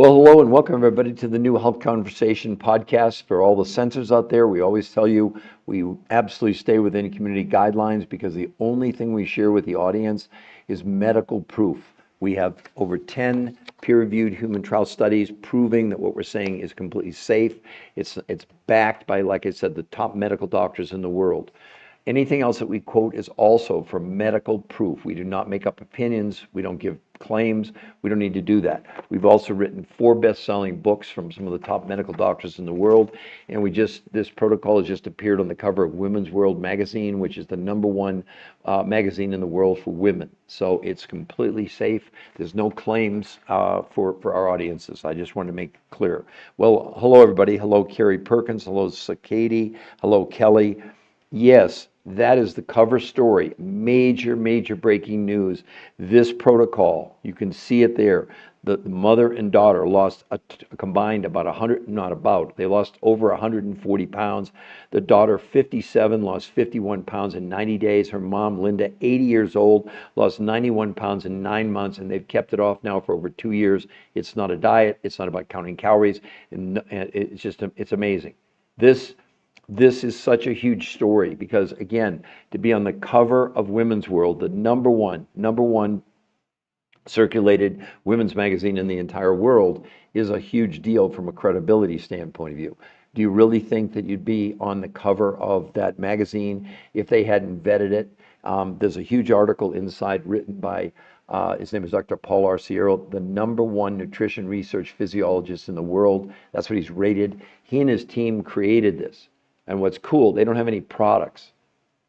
Well, hello and welcome everybody to the new Health Conversation podcast. For all the sensors out there, we always tell you we absolutely stay within community guidelines because the only thing we share with the audience is medical proof. We have over 10 peer-reviewed human trial studies proving that what we're saying is completely safe. It's backed by, like I said, the top medical doctors in the world. Anything else that we quote is also for medical proof. We do not make up opinions. We don't give claims. We don't need to do that. We've also written 4 best-selling books from some of the top medical doctors in the world. And this protocol has just appeared on the cover of Women's World magazine, which is the #1 magazine in the world for women. So it's completely safe. There's no claims for our audiences. I just want to make it clear. Well, hello, everybody. Hello, Carrie Perkins. Hello, Sakady. Hello, Kelly. Yes, that is the cover story. Major, major breaking news. This protocol, you can see it there. The mother and daughter lost a combined about 100, not about, they lost over 140 pounds. The daughter, 57, lost 51 pounds in 90 days. Her mom, Linda, 80 years old, lost 91 pounds in 9 months, and they've kept it off now for over 2 years. It's not a diet. It's not about counting calories. And it's amazing. This is such a huge story because, again, to be on the cover of Women's World, the number one circulated women's magazine in the entire world, is a huge deal from a credibility standpoint of view. Do you really think that you'd be on the cover of that magazine if they hadn't vetted it? There's a huge article inside written by his name is Dr. Paul Arciero, the #1 nutrition research physiologist in the world. That's what he's rated. He and his team created this. And what's cool, they don't have any products.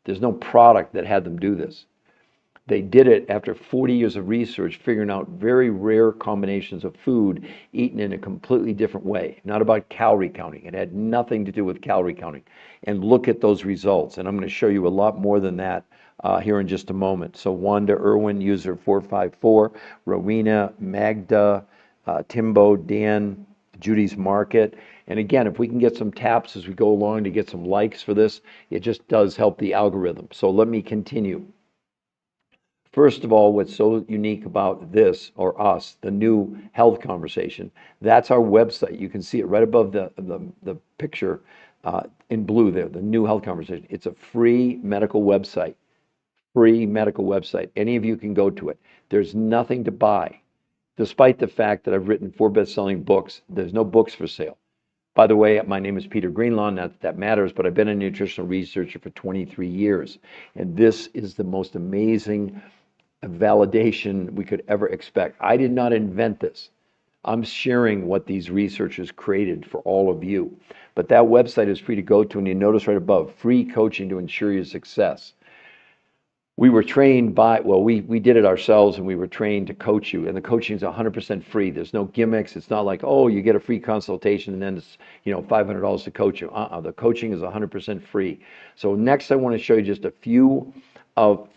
There's no product that had them do this. They did it after 40 years of research, figuring out very rare combinations of food eaten in a completely different way. Not about calorie counting. It had nothing to do with calorie counting. And look at those results. And I'm going to show you a lot more than that here in just a moment. So Wanda Irwin, user 454, Rowena, Magda, Timbo, Dan, Judy's Market. And again, if we can get some taps as we go along to get some likes for this, it just does help the algorithm. So let me continue. First of all, what's so unique about this, or us, the new health conversation, that's our website. You can see it right above the picture in blue there, the new health conversation. It's a free medical website. Free medical website. Any of you can go to it. There's nothing to buy. Despite the fact that I've written 4 best-selling books, there's no books for sale. By the way, my name is Peter Greenlaw, not that matters, but I've been a nutritional researcher for 23 years. And this is the most amazing validation we could ever expect. I did not invent this. I'm sharing what these researchers created for all of you. But that website is free to go to, and you notice right above, free coaching to ensure your success. We were trained by, well, we did it ourselves, and we were trained to coach you, and the coaching is 100% free. There's no gimmicks. It's not like, oh, you get a free consultation and then it's, $500 to coach you. The coaching is 100% free. So next I want to show you just a few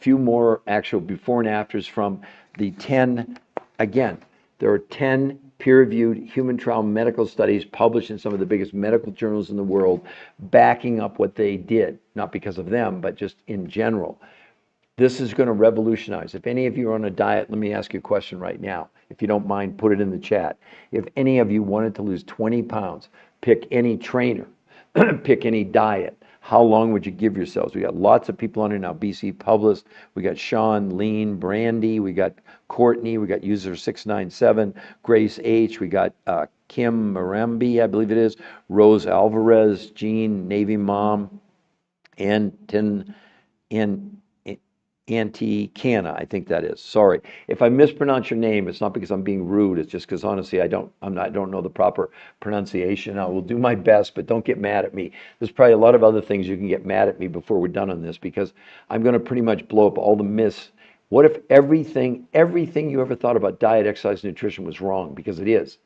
more actual before and afters from the 10. Again, there are 10 peer-reviewed human trial medical studies published in some of the biggest medical journals in the world backing up what they did, not because of them, but just in general. This is going to revolutionize. If any of you are on a diet, let me ask you a question right now. If you don't mind, put it in the chat. If any of you wanted to lose 20 pounds, pick any trainer, pick any diet. How long would you give yourselves? We got lots of people on here now. BC Publis, we got Sean, Lean, Brandy, we got Courtney, we got user 697, Grace H, we got Kim Marambi, I believe it is, Rose Alvarez, Jean, Navy Mom, Auntie Canna, I think that is. Sorry. If I mispronounce your name, it's not because I'm being rude. It's just because honestly, I don't know the proper pronunciation. I will do my best, but don't get mad at me. There's probably a lot of other things you can get mad at me before we're done on this, because I'm going to pretty much blow up all the myths. What if everything you ever thought about diet, exercise, nutrition was wrong? Because it is.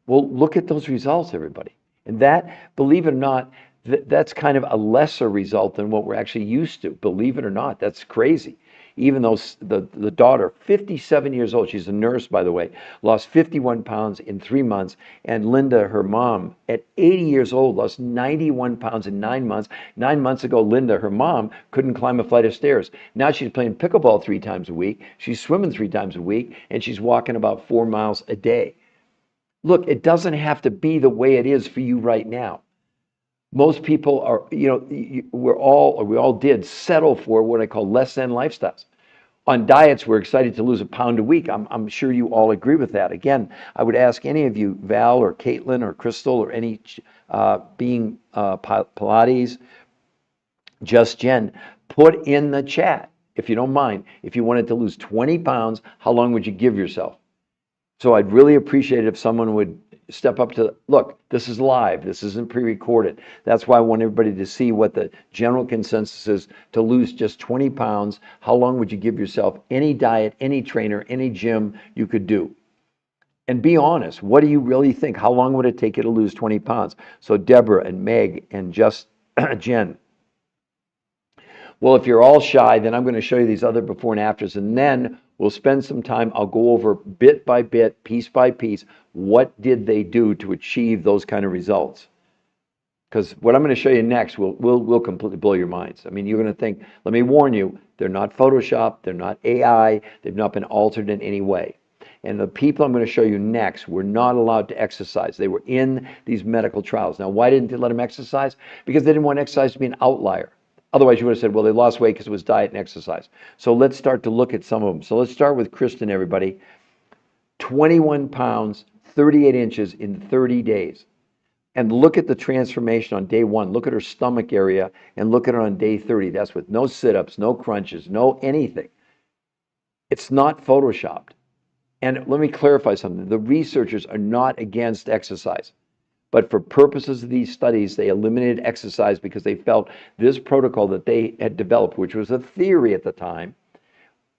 Well, look at those results, everybody. And that, believe it or not, that's kind of a lesser result than what we're actually used to. Believe it or not, that's crazy. Even though the daughter, 57 years old, she's a nurse, by the way, lost 51 pounds in 3 months. And Linda, her mom, at 80 years old, lost 91 pounds in 9 months. 9 months ago, Linda, her mom, couldn't climb a flight of stairs. Now she's playing pickleball 3 times a week. She's swimming 3 times a week, and she's walking about 4 miles a day. Look, it doesn't have to be the way it is for you right now. Most people are, we all did settle for what I call less than lifestyles. On diets, we're excited to lose a pound a week. I'm sure you all agree with that. Again, I would ask any of you, Val or Caitlin or Crystal or any Pilates, Just Jen, put in the chat, if you don't mind, if you wanted to lose 20 pounds, how long would you give yourself? So I'd really appreciate it if someone would step up to, look, this is live, this isn't pre-recorded. That's why I want everybody to see what the general consensus is to lose just 20 pounds. How long would you give yourself? Any diet, any trainer, any gym you could do. And be honest, what do you really think? How long would it take you to lose 20 pounds? So Deborah and Meg and just Jen. Well, if you're all shy, then I'm going to show you these other before and afters, and then we'll spend some time. I'll go over bit by bit, piece by piece, what did they do to achieve those kind of results? Because what I'm going to show you next will completely blow your minds. I mean, you're going to think, let me warn you, they're not Photoshop, they're not AI, they've not been altered in any way. And the people I'm going to show you next were not allowed to exercise. They were in these medical trials. Now, why didn't they let them exercise? Because they didn't want exercise to be an outlier. Otherwise, you would have said, well, they lost weight because it was diet and exercise. So let's start to look at some of them. So let's start with Kristen, everybody. 21 pounds, 38 inches in 30 days. And look at the transformation on day 1. Look at her stomach area and look at her on day 30. That's with no sit-ups, no crunches, no anything. It's not photoshopped. And let me clarify something. The researchers are not against exercise. But for purposes of these studies, they eliminated exercise because they felt this protocol that they had developed, which was a theory at the time,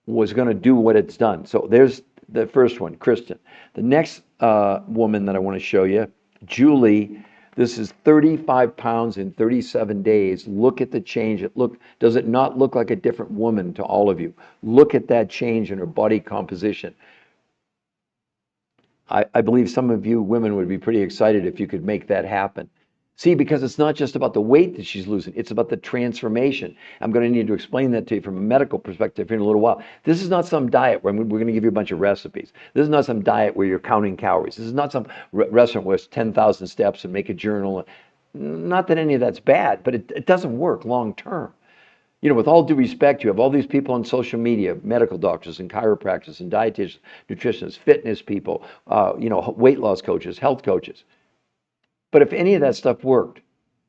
was going to do what it's done. So there's the first one, Kristen. The next woman that I want to show you, Julie. This is 35 pounds in 37 days. Look at the change. Does it not look like a different woman to all of you? Look at that change in her body composition. I believe some of you women would be pretty excited if you could make that happen. See, because it's not just about the weight that she's losing, it's about the transformation. I'm going to need to explain that to you from a medical perspective in a little while. This is not some diet where we're going to give you a bunch of recipes. This is not some diet where you're counting calories. This is not some restaurant where it's 10,000 steps and make a journal. Not that any of that's bad, but it doesn't work long term. You know, with all due respect, you have all these people on social media, medical doctors and chiropractors and dietitians, nutritionists, fitness people, weight loss coaches, health coaches. But if any of that stuff worked,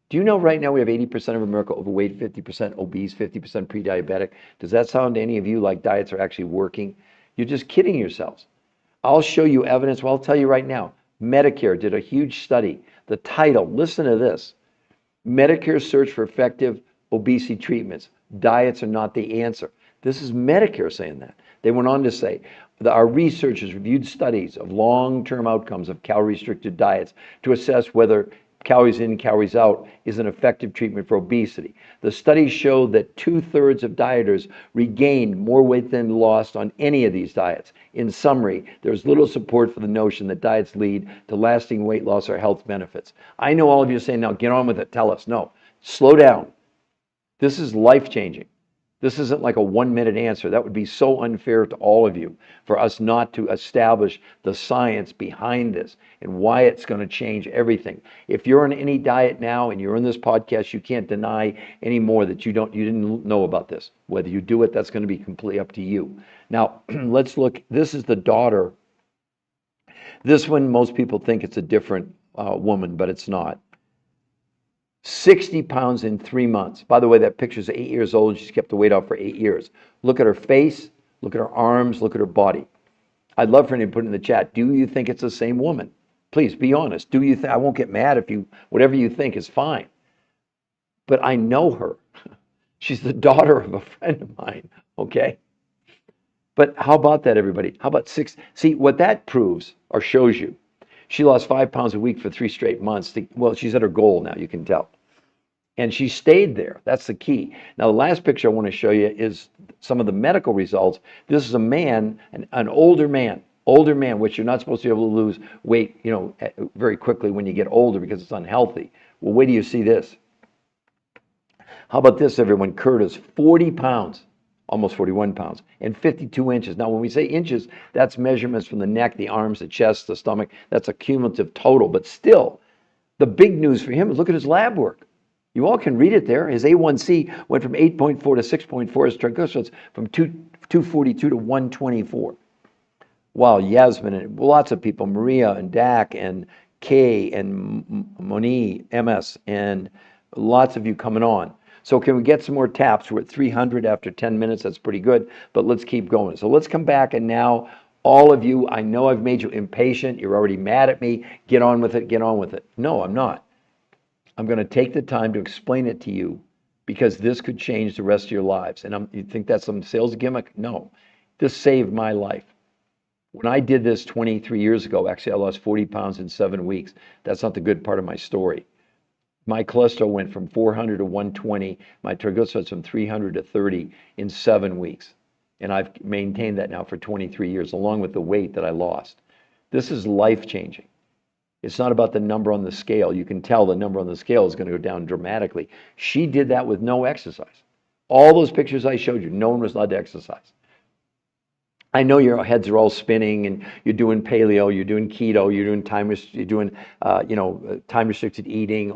do you know right now we have 80% of America overweight, 50% obese, 50% pre-diabetic? Does that sound to any of you like diets are actually working? You're just kidding yourselves. I'll show you evidence. Well, I'll tell you right now, Medicare did a huge study. The title, listen to this, Medicare Search for Effective Obesity Treatments. Diets are not the answer. This is Medicare saying that. They went on to say that our researchers reviewed studies of long-term outcomes of calorie-restricted diets to assess whether calories in, calories out is an effective treatment for obesity. The studies showed that 2/3 of dieters regained more weight than lost on any of these diets. In summary, there's little support for the notion that diets lead to lasting weight loss or health benefits. I know all of you are saying, now get on with it, tell us. No, slow down. This is life-changing. This isn't like a 1-minute answer. That would be so unfair to all of you for us not to establish the science behind this and why it's going to change everything. If you're on any diet now and you're in this podcast, you can't deny anymore that you didn't know about this. Whether you do it, that's going to be completely up to you. Now, let's look. This is the daughter. This one, most people think it's a different woman, but it's not. 60 pounds in 3 months. By the way, that picture's 8 years old. She's kept the weight off for 8 years. Look at her face, look at her arms, look at her body. I'd love for anyone to put in the chat, do you think it's the same woman? Please be honest. Do you think? I won't get mad if you, whatever you think is fine. But I know her. She's the daughter of a friend of mine, okay? But how about that, everybody? How about 6? See, what that proves or shows you, she lost 5 pounds a week for 3 straight months. Well, she's at her goal now, you can tell. And she stayed there. That's the key. Now, the last picture I want to show you is some of the medical results. This is a man, an older man, which you're not supposed to be able to lose weight, very quickly when you get older because it's unhealthy. Well, wait till you see this. How about this, everyone? Curtis, 40 pounds. almost 41 pounds, and 52 inches. Now, when we say inches, that's measurements from the neck, the arms, the chest, the stomach. That's a cumulative total, but still, the big news for him is look at his lab work. You all can read it there. His A1C went from 8.4 to 6.4. His triglycerides from 242 to 124. Wow, Yasmin and lots of people, Maria and Dak and Kay and Moni, MS, and lots of you coming on. So can we get some more taps? We're at 300 after 10 minutes. That's pretty good, but let's keep going. So let's come back, and now all of you, I know I've made you impatient. You're already mad at me. Get on with it. Get on with it. No, I'm not. I'm going to take the time to explain it to you because this could change the rest of your lives. And you think that's some sales gimmick? No. This saved my life. When I did this 23 years ago, actually I lost 40 pounds in 7 weeks. That's not the good part of my story. My cholesterol went from 400 to 120. My triglycerides from 300 to 30 in 7 weeks. And I've maintained that now for 23 years, along with the weight that I lost. This is life-changing. It's not about the number on the scale. You can tell the number on the scale is going to go down dramatically. She did that with no exercise. All those pictures I showed you, no one was allowed to exercise. I know your heads are all spinning, and you're doing paleo, you're doing keto, you're doing time restricted eating.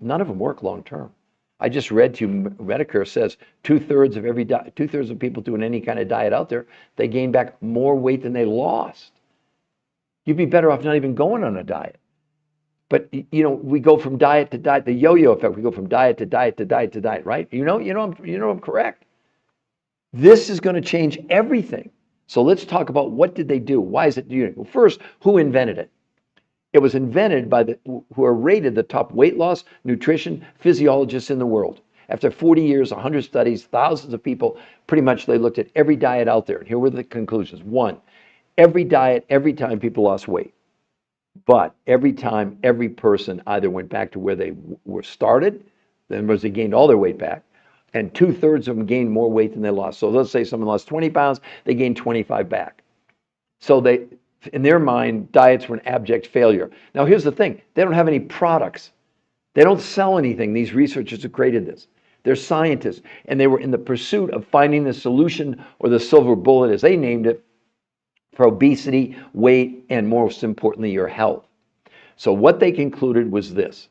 None of them work long term. I just read to you, Medicare says 2/3 of 2/3 of people doing any kind of diet out there, they gain back more weight than they lost. You'd be better off not even going on a diet. But we go from diet to diet, the yo-yo effect. We go from diet to diet to diet to diet, right? I'm correct. This is going to change everything. So let's talk about what did they do? Why is it unique? Well, first, who invented it? It was invented by who are rated the top weight loss, nutrition physiologists in the world. After 40 years, 100 studies, thousands of people, pretty much they looked at every diet out there. And here were the conclusions. One, every diet, every time people lost weight. But every time, every person either went back to where they were started, then they gained all their weight back, and 2/3 of them gained more weight than they lost. So let's say someone lost 20 pounds, they gained 25 back. So in their mind, diets were an abject failure. Now here's the thing, they don't have any products. They don't sell anything, these researchers who created this. They're scientists, and they were in the pursuit of finding the solution, or the silver bullet as they named it, for obesity, weight, and most importantly, your health. So what they concluded was this.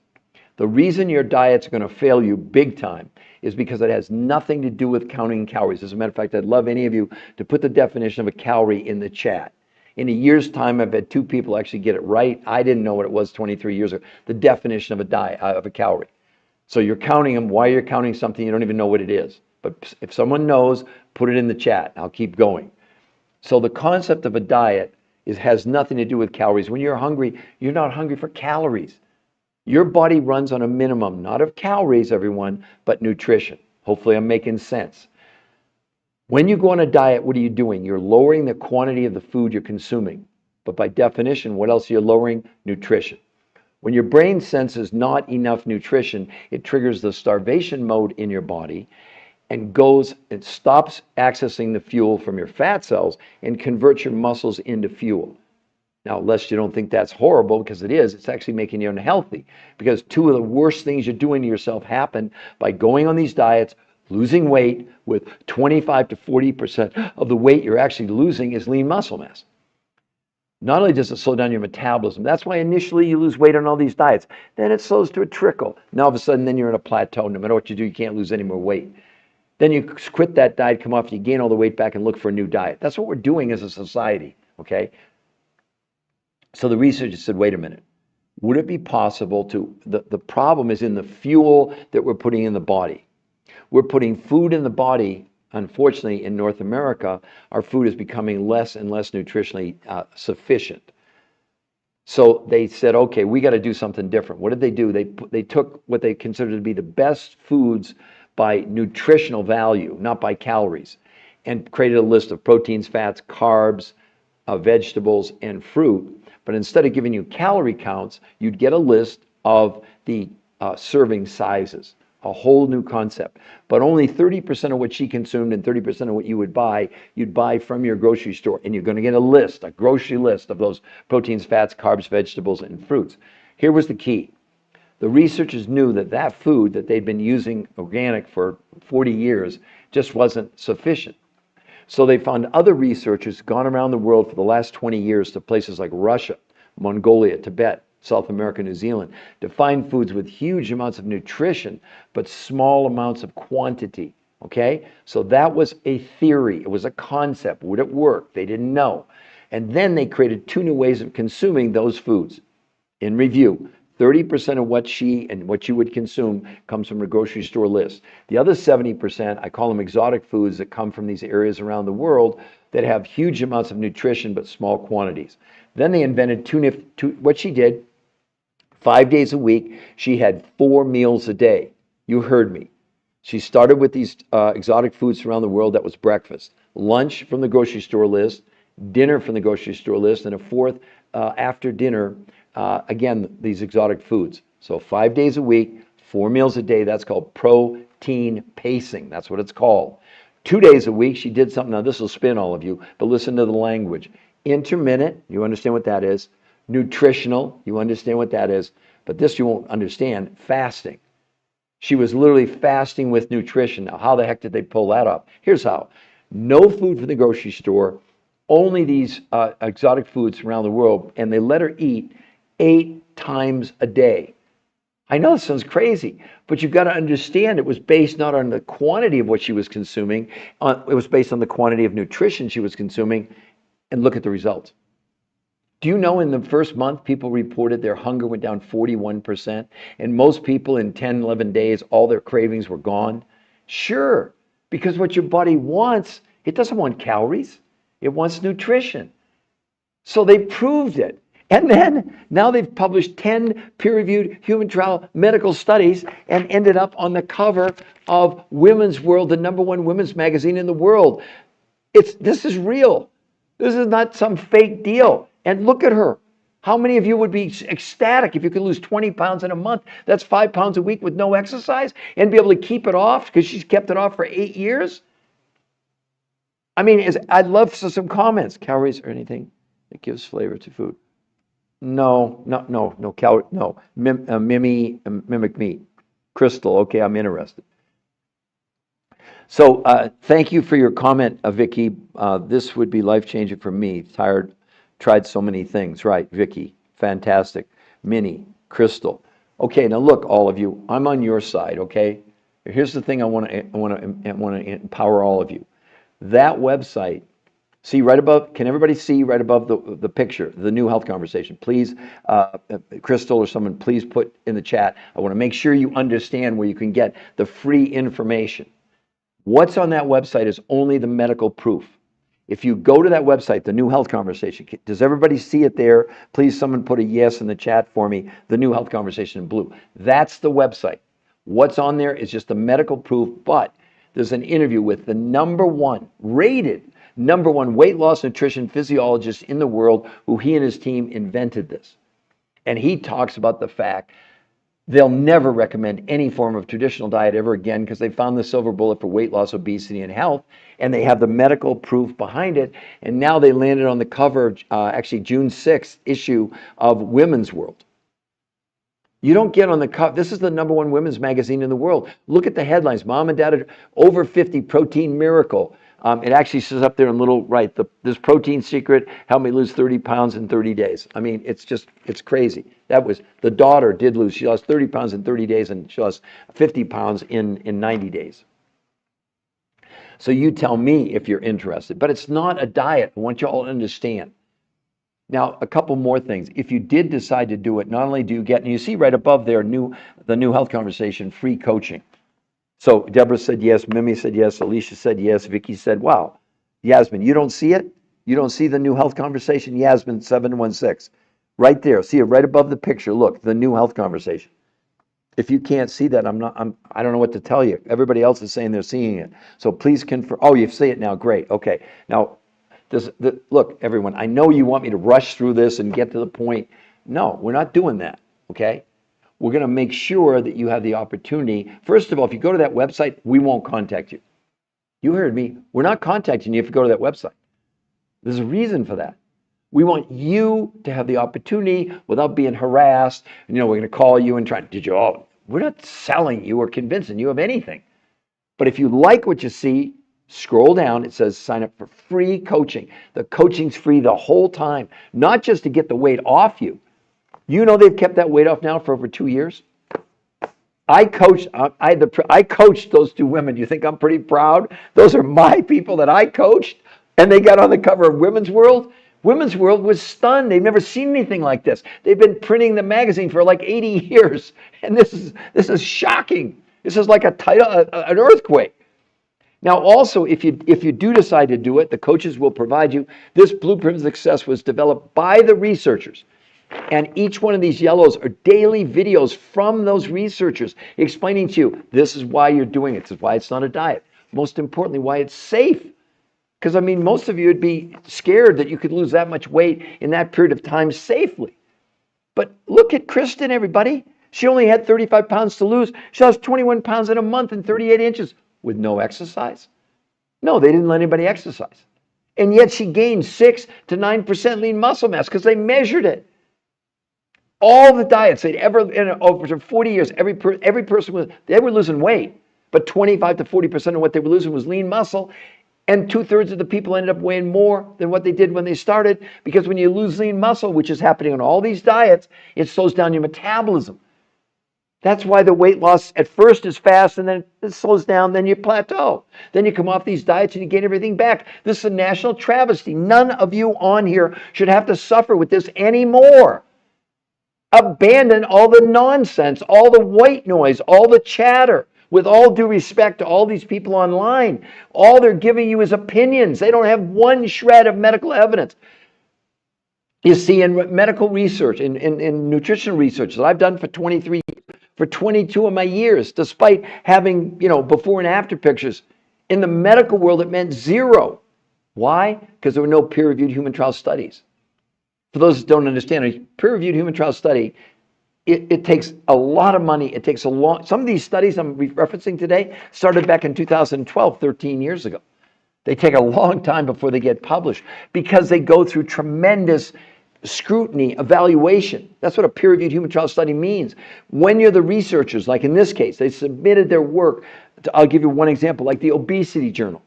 The reason your diet's going to fail you big time is because it has nothing to do with counting calories. As a matter of fact, I'd love any of you to put the definition of a calorie in the chat. In a year's time, I've had 2 people actually get it right. I didn't know what it was 23 years ago. The definition of a diet, of a calorie. So you're counting them. Why you're counting something you don't even know what it is. But if someone knows, put it in the chat. I'll keep going. So the concept of a diet has nothing to do with calories. When you're hungry, you're not hungry for calories. Your body runs on a minimum, not of calories, everyone, but nutrition. Hopefully I'm making sense. When you go on a diet, what are you doing? You're lowering the quantity of the food you're consuming. But by definition, what else are you lowering? Nutrition. When your brain senses not enough nutrition, it triggers the starvation mode in your body and it stops accessing the fuel from your fat cells and converts your muscles into fuel. Now, lest you don't think that's horrible, because it is, it's actually making you unhealthy, because 2 of the worst things you're doing to yourself happen by going on these diets, losing weight with 25 to 40% of the weight you're actually losing is lean muscle mass. Not only does it slow down your metabolism, that's why initially you lose weight on all these diets. Then it slows to a trickle. Now all of a sudden, then you're in a plateau. No matter what you do, you can't lose any more weight. Then you quit that diet, come off, you gain all the weight back and look for a new diet. That's what we're doing as a society, okay? So the researchers said, wait a minute, would it be possible the problem is in the fuel that we're putting in the body. We're putting food in the body. Unfortunately, in North America, our food is becoming less and less nutritionally sufficient. So they said, okay, we got to do something different. What did they do? They took what they considered to be the best foods by nutritional value, not by calories, and created a list of proteins, fats, carbs, vegetables, and fruit. But instead of giving you calorie counts, you'd get a list of the serving sizes, a whole new concept. But only 30% of what she consumed and 30% of what you'd buy from your grocery store. And you're going to get a grocery list of those proteins, fats, carbs, vegetables, and fruits. Here was the key. The researchers knew that that food that they'd been using organic for 40 years just wasn't sufficient. So they found other researchers gone around the world for the last 20 years to places like Russia, Mongolia, Tibet, South America, New Zealand, to find foods with huge amounts of nutrition, but small amounts of quantity. Okay? So that was a theory. It was a concept. Would it work? They didn't know. And then they created two new ways of consuming those foods. In review, 30% of what she and what you would consume comes from a grocery store list. The other 70%, I call them exotic foods that come from these areas around the world that have huge amounts of nutrition but small quantities. Then they invented what she did, 5 days a week, she had 4 meals a day. You heard me. She started with these exotic foods around the world. That was breakfast, lunch from the grocery store list, dinner from the grocery store list, and a fourth after dinner. Again, these exotic foods. So 5 days a week, 4 meals a day. That's called protein pacing. That's what it's called. 2 days a week, she did something. Now, this will spin all of you, but listen to the language. Intermittent, you understand what that is. Nutritional, you understand what that is. But this you won't understand, fasting. She was literally fasting with nutrition. Now, how the heck did they pull that up? Here's how. No food from the grocery store, only these exotic foods around the world, and they let her eat 8 times a day. I know it sounds crazy, but you've got to understand it was based not on the quantity of what she was consuming, it was based on the quantity of nutrition she was consuming, and look at the results. Do you know in the first month, people reported their hunger went down 41%, and most people in 10, 11 days, all their cravings were gone? Sure, because what your body wants, it doesn't want calories, it wants nutrition. So they proved it. And then now they've published 10 peer-reviewed human trial medical studies and ended up on the cover of Women's World, the #1 women's magazine in the world. This is real. This is not some fake deal. And look at her. How many of you would be ecstatic if you could lose 20 pounds in a month? That's 5 pounds a week with no exercise and be able to keep it off because she's kept it off for 8 years? I mean, I'd love some comments. Calories or anything that gives flavor to food. No, calorie, no. Mimic meat. Crystal, okay, I'm interested. So thank you for your comment, Vicky. This would be life-changing for me. Tried so many things. Right, Vicky, fantastic. Minnie, Crystal. Okay, now look, all of you, I'm on your side, okay? Here's the thing I want to empower all of you. That website, see right above, can everybody see right above the picture, the new health conversation? Please, Crystal or someone, please put in the chat. I want to make sure you understand where you can get the free information. What's on that website is only the medical proof. If you go to that website, the new health conversation, does everybody see it there? Please, someone put a yes in the chat for me, the new health conversation in blue. That's the website. What's on there is just the medical proof, but there's an interview with the rated number one weight loss nutrition physiologist in the world, who he and his team invented this. And he talks about the fact they'll never recommend any form of traditional diet ever again because they found the silver bullet for weight loss, obesity, and health, and they have the medical proof behind it. And now they landed on the cover, actually June 6th issue of Women's World. You don't get on the cover. This is the #1 women's magazine in the world. Look at the headlines. Mom and Dad are over 50 protein miracle. It actually says up there in little, right, this protein secret helped me lose 30 pounds in 30 days. I mean, it's crazy. That was, the daughter did lose. She lost 30 pounds in 30 days and she lost 50 pounds in 90 days. So you tell me if you're interested. But it's not a diet. I want you all to understand. Now, a couple more things. If you did decide to do it, not only do you get, and you see right above there, the new health conversation, free coaching. So Deborah said yes, Mimi said yes, Alicia said yes, Vicky said, wow. Yasmin, you don't see it? You don't see the new health conversation? Yasmin 716. Right there. See it right above the picture. Look, the new health conversation. If you can't see that, I don't know what to tell you. Everybody else is saying they're seeing it. So please confirm. Oh, you see it now. Great. Okay. Now, look, everyone, I know you want me to rush through this and get to the point. No, we're not doing that. Okay? We're going to make sure that you have the opportunity. First of all, if you go to that website, we won't contact you. You heard me. We're not contacting you if you go to that website. There's a reason for that. We want you to have the opportunity without being harassed. And, we're going to call you and try, we're not selling you or convincing you of anything. But if you like what you see, scroll down. It says sign up for free coaching. The coaching's free the whole time, not just to get the weight off you. They've kept that weight off now for over 2 years. I coached those two women. You think I'm pretty proud? Those are my people that I coached, and they got on the cover of Women's World. Women's World was stunned. They've never seen anything like this. They've been printing the magazine for like 80 years, and this is shocking. This is like an earthquake. Now, also, if you do decide to do it, the coaches will provide you. This blueprint of success was developed by the researchers. And each one of these yellows are daily videos from those researchers explaining to you, this is why you're doing it. This is why it's not a diet. Most importantly, why it's safe. Because, most of you would be scared that you could lose that much weight in that period of time safely. But look at Kristen, everybody. She only had 35 pounds to lose. She lost 21 pounds in a month and 38 inches with no exercise. No, they didn't let anybody exercise. And yet she gained 6 to 9% lean muscle mass because they measured it. All the diets they'd ever, over 40 years, every person they were losing weight, but 25 to 40% of what they were losing was lean muscle. And 2/3 of the people ended up weighing more than what they did when they started, because when you lose lean muscle, which is happening on all these diets, it slows down your metabolism. That's why the weight loss at first is fast, and then it slows down, then you plateau. Then you come off these diets and you gain everything back. This is a national travesty. None of you on here should have to suffer with this anymore. Abandon all the nonsense, all the white noise, all the chatter. With all due respect to all these people online, all they're giving you is opinions. They don't have one shred of medical evidence. You see, in medical research, in nutrition research that I've done for 22 of my years, despite having, before and after pictures, in the medical world, it meant zero. Why? Because there were no peer-reviewed human trial studies. For those that don't understand, a peer-reviewed human trial study, it takes a lot of money. It takes some of these studies I'm referencing today started back in 2012, 13 years ago. They take a long time before they get published because they go through tremendous scrutiny, evaluation. That's what a peer-reviewed human trial study means. When you're the researchers, like in this case, they submitted their work. I'll give you one example, like the Obesity Journal.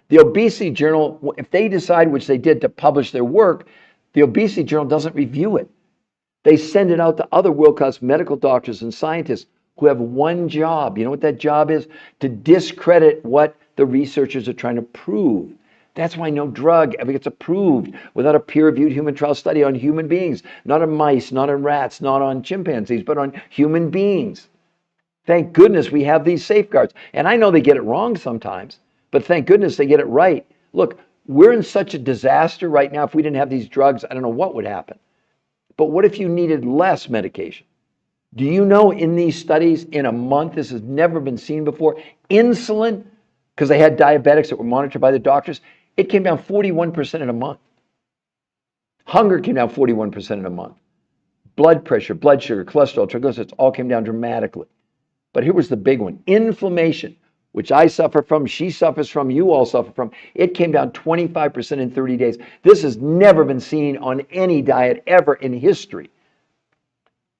The Obesity Journal, if they decide, which they did, to publish their work, the Obesity Journal doesn't review it. They send it out to other world-class medical doctors and scientists who have one job. You know what that job is? To discredit what the researchers are trying to prove. That's why no drug ever gets approved without a peer-reviewed human trial study on human beings, not on mice, not on rats, not on chimpanzees, but on human beings. Thank goodness we have these safeguards. And I know they get it wrong sometimes, but thank goodness they get it right. Look, we're in such a disaster right now. If we didn't have these drugs, I don't know what would happen. But what if you needed less medication? Do you know in these studies, in a month, this has never been seen before, insulin, because they had diabetics that were monitored by the doctors, it came down 41% in a month. Hunger came down 41% in a month. Blood pressure, blood sugar, cholesterol, triglycerides all came down dramatically. But here was the big one, inflammation, which I suffer from, she suffers from, you all suffer from. It came down 25% in 30 days. This has never been seen on any diet ever in history.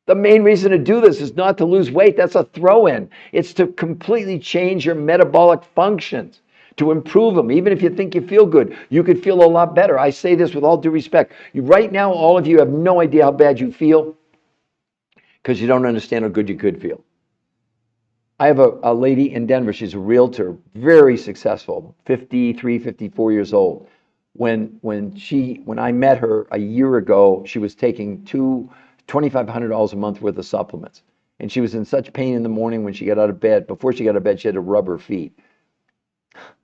The main reason to do this is not to lose weight. That's a throw-in. It's to completely change your metabolic functions, to improve them. Even if you think you feel good, you could feel a lot better. I say this with all due respect. Right now, all of you have no idea how bad you feel because you don't understand how good you could feel. I have a lady in Denver. She's a realtor, very successful, 53, 54 years old. When I met her a year ago, she was taking $2,500 a month worth of supplements. And she was in such pain in the morning when she got out of bed. Before she got out of bed, she had to rub her feet.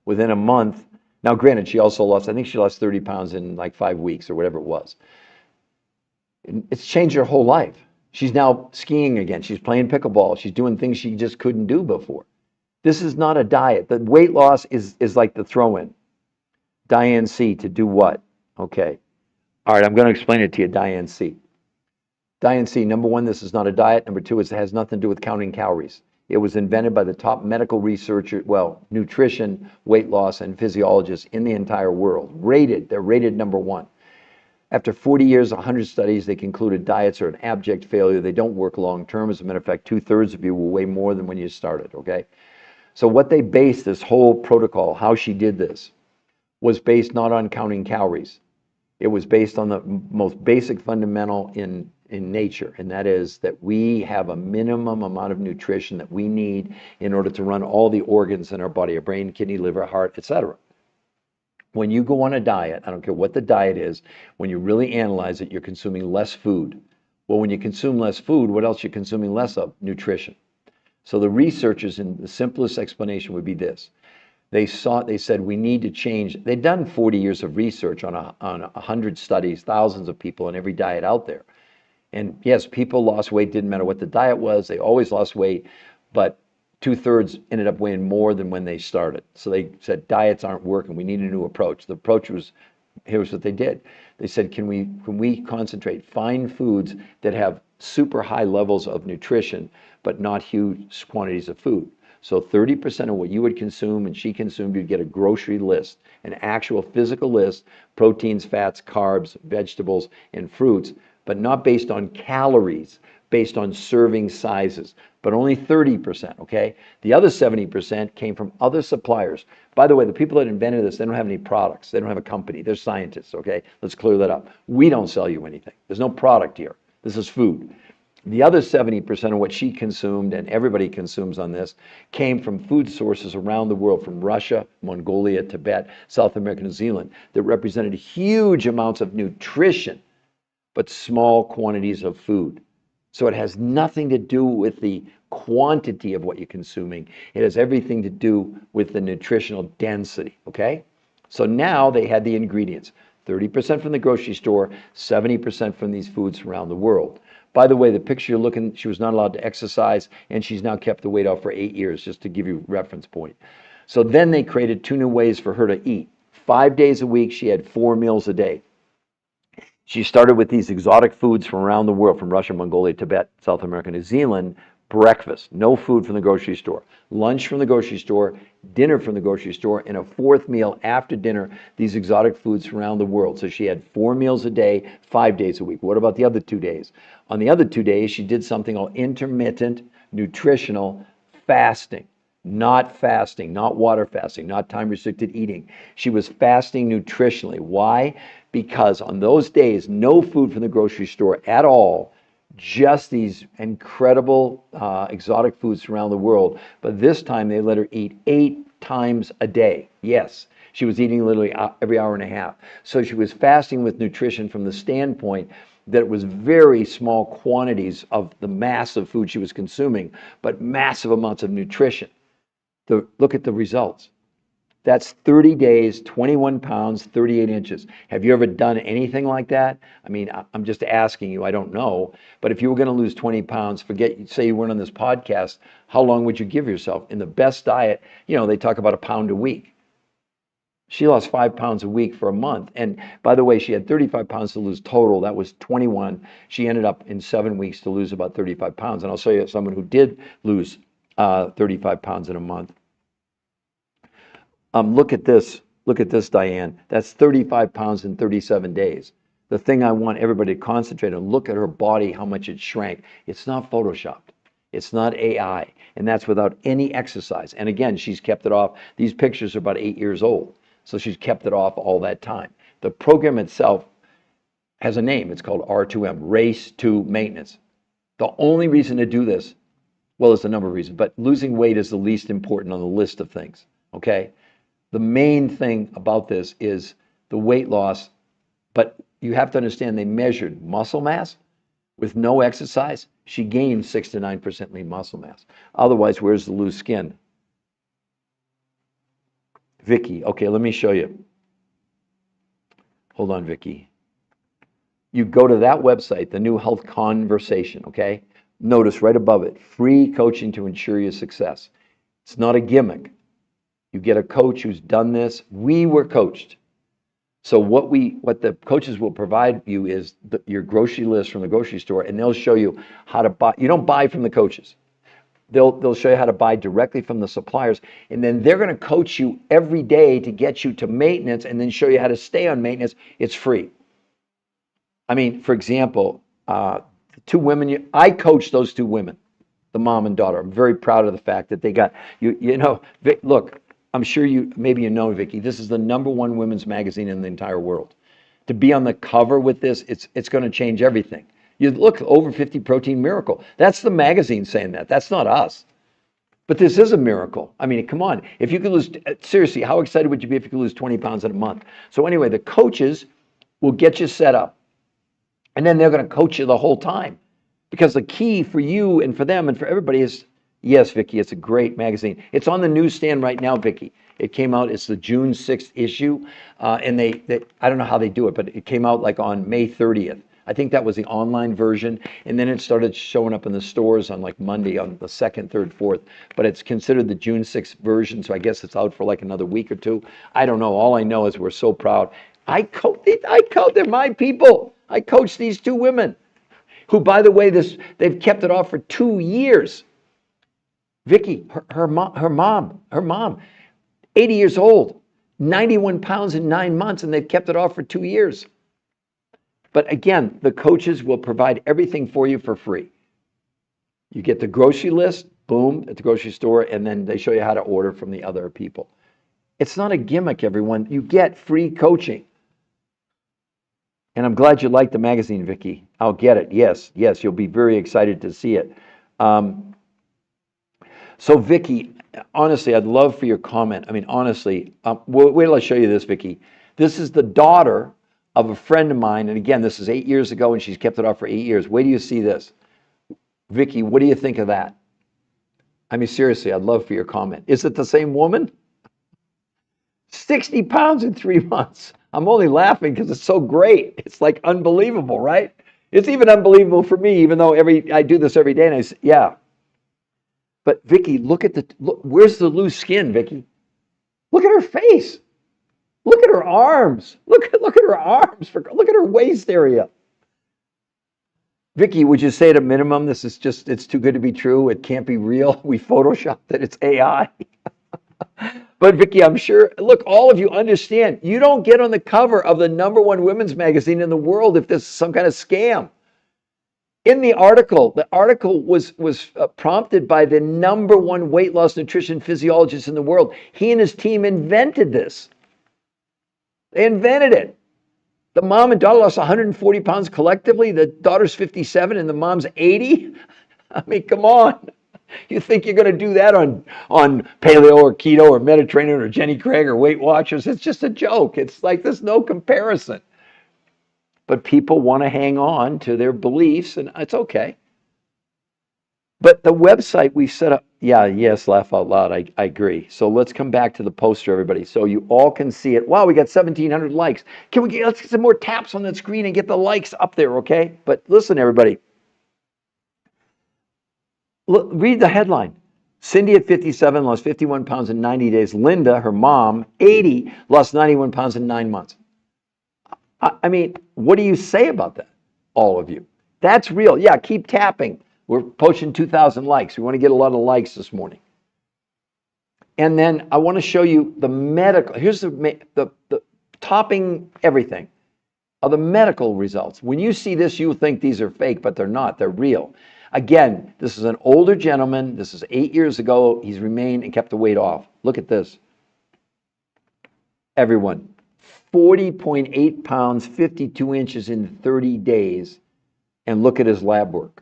Within a month, now granted, she also lost, I think she lost 30 pounds in like 5 weeks or whatever it was. It's changed her whole life. She's now skiing again. She's playing pickleball. She's doing things she just couldn't do before. This is not a diet. The weight loss is like the throw-in. Diane C, to do what? Okay. All right, I'm going to explain it to you, Diane C. Diane C, number one, this is not a diet. Number two, it has nothing to do with counting calories. It was invented by the top medical researcher, nutrition, weight loss, and physiologists in the entire world. They're rated number one. After 40 years, 100 studies, they concluded diets are an abject failure. They don't work long term. As a matter of fact, 2/3 of you will weigh more than when you started, okay? So what they based this whole protocol, how she did this, was based not on counting calories. It was based on the most basic fundamental in nature, and that is that we have a minimum amount of nutrition that we need in order to run all the organs in our body, our brain, kidney, liver, heart, etc. When you go on a diet, I don't care what the diet is, when you really analyze it, you're consuming less food. Well, when you consume less food, what else are you consuming less of? Nutrition. So the researchers, in the simplest explanation would be this. They said we need to change. They'd done 40 years of research on 100 studies, thousands of people in every diet out there. And yes, people lost weight, didn't matter what the diet was, they always lost weight, but 2/3 ended up weighing more than when they started. So they said diets aren't working, we need a new approach. The approach was, here's what they did. They said, can we concentrate, find foods that have super high levels of nutrition, but not huge quantities of food. So 30% of what you would consume and she consumed, you'd get a grocery list, an actual physical list, proteins, fats, carbs, vegetables, and fruits, but not based on calories, based on serving sizes, but only 30%, okay? The other 70% came from other suppliers. By the way, the people that invented this, they don't have any products. They don't have a company. They're scientists, okay? Let's clear that up. We don't sell you anything. There's no product here. This is food. The other 70% of what she consumed, and everybody consumes on this, came from food sources around the world, from Russia, Mongolia, Tibet, South America, New Zealand, that represented huge amounts of nutrition, but small quantities of food. So it has nothing to do with the quantity of what you're consuming. It has everything to do with the nutritional density, okay? So now they had the ingredients, 30% from the grocery store, 70% from these foods around the world. By the way, the picture you're looking, she was not allowed to exercise, and she's now kept the weight off for 8 years, just to give you a reference point. So then they created 2 new ways for her to eat. 5 days a week, she had 4 meals a day. She started with these exotic foods from around the world, from Russia, Mongolia, Tibet, South America, New Zealand. Breakfast, no food from the grocery store. Lunch from the grocery store, dinner from the grocery store, and a 4th meal after dinner, these exotic foods from around the world. So she had 4 meals a day, 5 days a week. What about the other 2 days? On the other 2 days, she did something called intermittent nutritional fasting. Not fasting, not water fasting, not time-restricted eating. She was fasting nutritionally. Why? Because on those days, no food from the grocery store at all, just these incredible exotic foods around the world. But this time they let her eat 8 times a day. Yes, she was eating literally every hour and a half. So she was fasting with nutrition from the standpoint that it was very small quantities of the massive food she was consuming, but massive amounts of nutrition. Look at the results. That's 30 days, 21 pounds, 38 inches. Have you ever done anything like that? I mean, I'm just asking you, I don't know. But if you were going to lose 20 pounds, say you weren't on this podcast, how long would you give yourself? In the best diet, they talk about a pound a week. She lost 5 pounds a week for a month. And by the way, she had 35 pounds to lose total. That was 21. She ended up in 7 weeks to lose about 35 pounds. And I'll show you someone who did lose 35 pounds in a month. Look at this. Look at this, Diane. That's 35 pounds in 37 days. The thing I want everybody to concentrate on, look at her body, how much it shrank. It's not Photoshopped. It's not AI. And that's without any exercise. And again, she's kept it off. These pictures are about 8 years old. So she's kept it off all that time. The program itself has a name. It's called R2M, Race to Maintenance. The only reason to do this, well, there's a number of reasons, but losing weight is the least important on the list of things, okay? The main thing about this is the weight loss, but you have to understand they measured muscle mass with no exercise. She gained 6 to 9% lean muscle mass. Otherwise, where's the loose skin? Vicky, okay, let me show you. Hold on, Vicky. You go to that website, the New Health Conversation, okay? Notice right above it, free coaching to ensure your success. It's not a gimmick. You get a coach who's done this. We were coached. So what the coaches will provide you is your grocery list from the grocery store, and they'll show you how to buy. You don't buy from the coaches. They'll show you how to buy directly from the suppliers, and then they're going to coach you every day to get you to maintenance, and then show you how to stay on maintenance. It's free. I mean, for example, the two women, I coached those two women, the mom and daughter. I'm very proud of the fact that they got, you know, Vic, look, I'm sure maybe you know, Vicky, this is the #1 women's magazine in the entire world. To be on the cover with this, it's going to change everything. You look, over 50 protein miracle. That's the magazine saying that. That's not us. But this is a miracle. I mean, come on. If you could lose, seriously, how excited would you be if you could lose 20 pounds in a month? So anyway, the coaches will get you set up. And then they're going to coach you the whole time. Because the key for you and for them and for everybody is, yes, Vicky, it's a great magazine. It's on the newsstand right now, Vicky. It came out, it's the June 6th issue. And they, I don't know how they do it, but it came out like on May 30th. I think that was the online version. And then it started showing up in the stores on like Monday on the 2nd, 3rd, 4th. But it's considered the June 6th version. So I guess it's out for like another week or two. I don't know. All I know is we're so proud. They're my people. I coach these two women who, by the way, they've kept it off for 2 years. Vicky, her mom, 80 years old, 91 pounds in 9 months, and they've kept it off for 2 years. But again, the coaches will provide everything for you for free. You get the grocery list, boom, at the grocery store, and then they show you how to order from the other people. It's not a gimmick, everyone. You get free coaching. And I'm glad you like the magazine, Vicky. I'll get it. Yes, you'll be very excited to see it. So, Vicky, honestly, I'd love for your comment. I mean, honestly, wait till I show you this, Vicky. This is the daughter of a friend of mine. And again, this is 8 years ago, and she's kept it off for 8 years. Wait till you see this. Vicky, what do you think of that? I mean, seriously, I'd love for your comment. Is it the same woman? 60 pounds in 3 months. I'm only laughing because it's so great. It's like unbelievable, right? It's even unbelievable for me, even though I do this every day, and I say, yeah. But Vicky, look, where's the loose skin, Vicky? Look at her face. Look at her arms. Look at her arms. Look at her waist area. Vicky, would you say at a minimum, this is just, it's too good to be true. It can't be real. We photoshopped it. It's AI. But Vicky, I'm sure, look, all of you understand, you don't get on the cover of the #1 women's magazine in the world if this is some kind of scam. In the article was prompted by the #1 weight loss nutrition physiologist in the world. He and his team invented this. They invented it. The mom and daughter lost 140 pounds collectively. The daughter's 57 and the mom's 80. I mean, come on. You think you're going to do that on paleo or keto or Mediterranean or Jenny Craig or Weight Watchers? It's just a joke. It's like there's no comparison. But people want to hang on to their beliefs, and it's okay. But the website we set up, yes, laugh out loud. I agree. So let's come back to the poster, everybody, so you all can see it. Wow, we got 1,700 likes. Let's get some more taps on that screen and get the likes up there, okay? But listen, everybody. Read the headline. Cynde at 57 lost 51 pounds in 90 days. Linda, her mom, 80, lost 91 pounds in 9 months. I mean, what do you say about that, all of you? That's real. Yeah, keep tapping. We're pushing 2,000 likes. We want to get a lot of likes this morning. And then I want to show you the medical. Here's the topping everything of the medical results. When you see this, you think these are fake, but they're not. They're real. Again, this is an older gentleman. This is 8 years ago. He's remained and kept the weight off. Look at this. Everyone, 40.8 pounds, 52 inches in 30 days. And look at his lab work.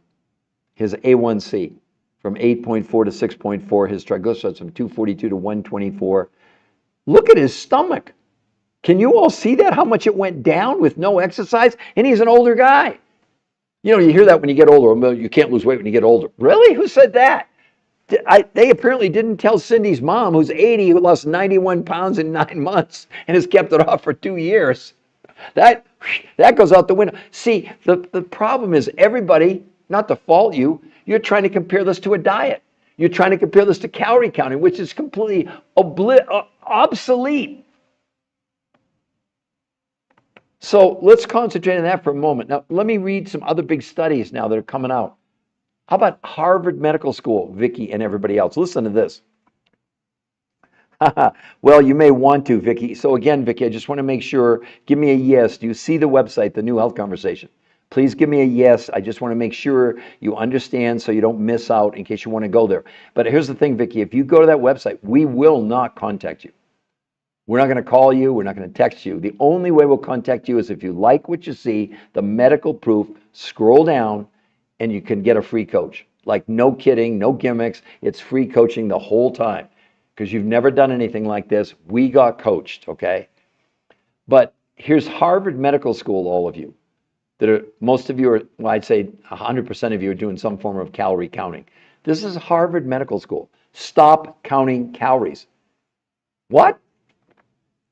His A1C from 8.4 to 6.4. His triglycerides from 242 to 124. Look at his stomach. Can you all see that? How much it went down with no exercise? And he's an older guy. You know, you hear that when you get older. You can't lose weight when you get older. Really? Who said that? They apparently didn't tell Cindy's mom, who's 80, who lost 91 pounds in 9 months and has kept it off for 2 years. That goes out the window. See, the problem is everybody, not to fault you, you're trying to compare this to a diet. You're trying to compare this to calorie counting, which is completely obsolete. So let's concentrate on that for a moment. Now, let me read some other big studies now that are coming out. How about Harvard Medical School, Vicky and everybody else? Listen to this. Well, you may want to, Vicky. So again, Vicky, I just want to make sure, give me a yes. Do you see the website, the New Health Conversation? Please give me a yes. I just want to make sure you understand so you don't miss out in case you want to go there. But here's the thing, Vicky, if you go to that website, we will not contact you. We're not going to call you. We're not going to text you. The only way we'll contact you is if you like what you see, the medical proof, scroll down and you can get a free coach. Like no kidding, no gimmicks. It's free coaching the whole time because you've never done anything like this. We got coached, okay? But here's Harvard Medical School, all of you. Most of you are, well, I'd say 100% of you are doing some form of calorie counting. This is Harvard Medical School. Stop counting calories. What?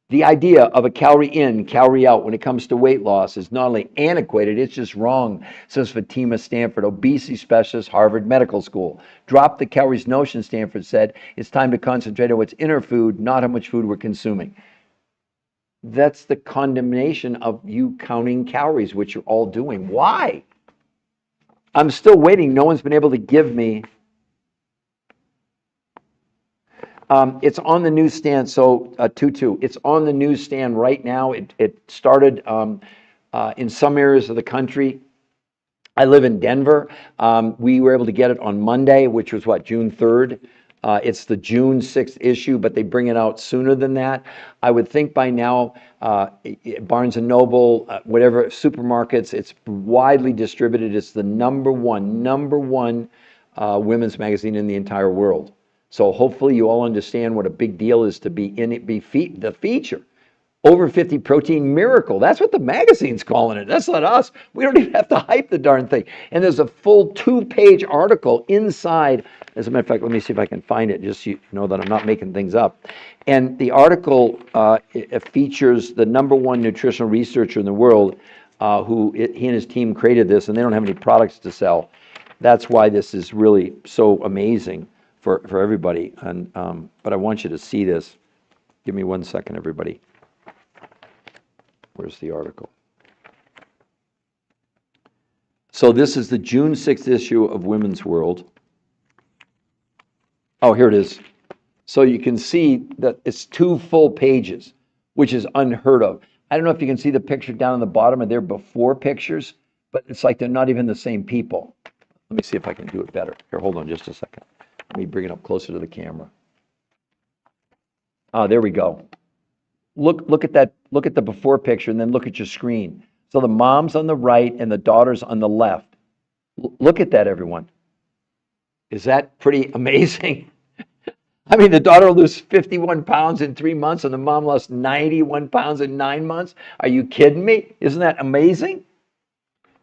The idea of a calorie in, calorie out when it comes to weight loss is not only antiquated, it's just wrong, says Fatima Stanford, obesity specialist, Harvard Medical School. Drop the calories notion, Stanford said. It's time to concentrate on what's in our food, not how much food we're consuming. That's the condemnation of you counting calories, which you're all doing. Why? I'm still waiting. No one's been able to give me. It's on the newsstand, so 2-2. It's on the newsstand right now. It started in some areas of the country. I live in Denver. We were able to get it on Monday, which was what, June 3rd? It's the June 6th issue, but they bring it out sooner than that. I would think by now, Barnes & Noble, whatever, supermarkets, it's widely distributed. It's the number one women's magazine in the entire world. So hopefully you all understand what a big deal is to be in it, the feature. Over 50 protein miracle. That's what the magazine's calling it. That's not us. We don't even have to hype the darn thing. And there's a full 2-page article inside. As a matter of fact, let me see if I can find it, just so you know that I'm not making things up. And the article it features the number one nutritional researcher in the world, he and his team created this, and they don't have any products to sell. That's why this is really so amazing for everybody. And but I want you to see this. Give me 1 second, everybody. Where's the article? So this is the June 6th issue of Women's World. Oh, here it is. So you can see that it's 2 full pages, which is unheard of. I don't know if you can see the picture down on the bottom of their before pictures, but it's like they're not even the same people. Let me see if I can do it better. Here, hold on just a second. Let me bring it up closer to the camera. There we go. Look at that. Look at the before picture, and then look at your screen. So the mom's on the right and the daughter's on the left. Look at that, everyone. Is that pretty amazing? I mean, the daughter will lose 51 pounds in 3 months, and the mom lost 91 pounds in 9 months. Are you kidding me? Isn't that amazing?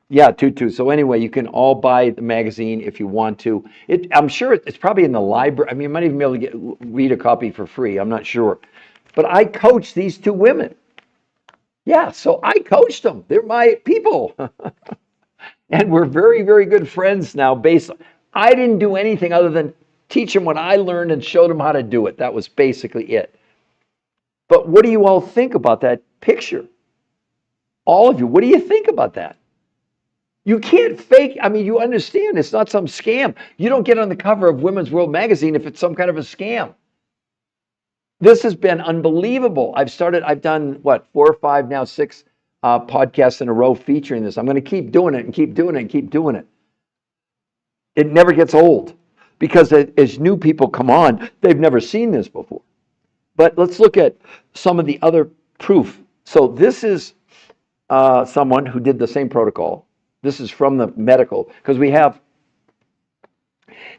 Yeah, 2-2. So anyway, you can all buy the magazine if you want to. I'm sure it's probably in the library. I mean, you might even be able to read a copy for free. I'm not sure. But I coached these 2 women. Yeah, so I coached them. They're my people. And we're very, very good friends now. I didn't do anything other than teach them what I learned and showed them how to do it. That was basically it. But what do you all think about that picture? All of you, what do you think about that? You can't fake, I mean, you understand, it's not some scam. You don't get on the cover of Women's World magazine if it's some kind of a scam. This has been unbelievable. I've done, what, 4 or 5, now 6 podcasts in a row featuring this. I'm going to keep doing it and keep doing it and keep doing it. It never gets old because as new people come on, they've never seen this before. But let's look at some of the other proof. So this is someone who did the same protocol. This is from the medical, because we have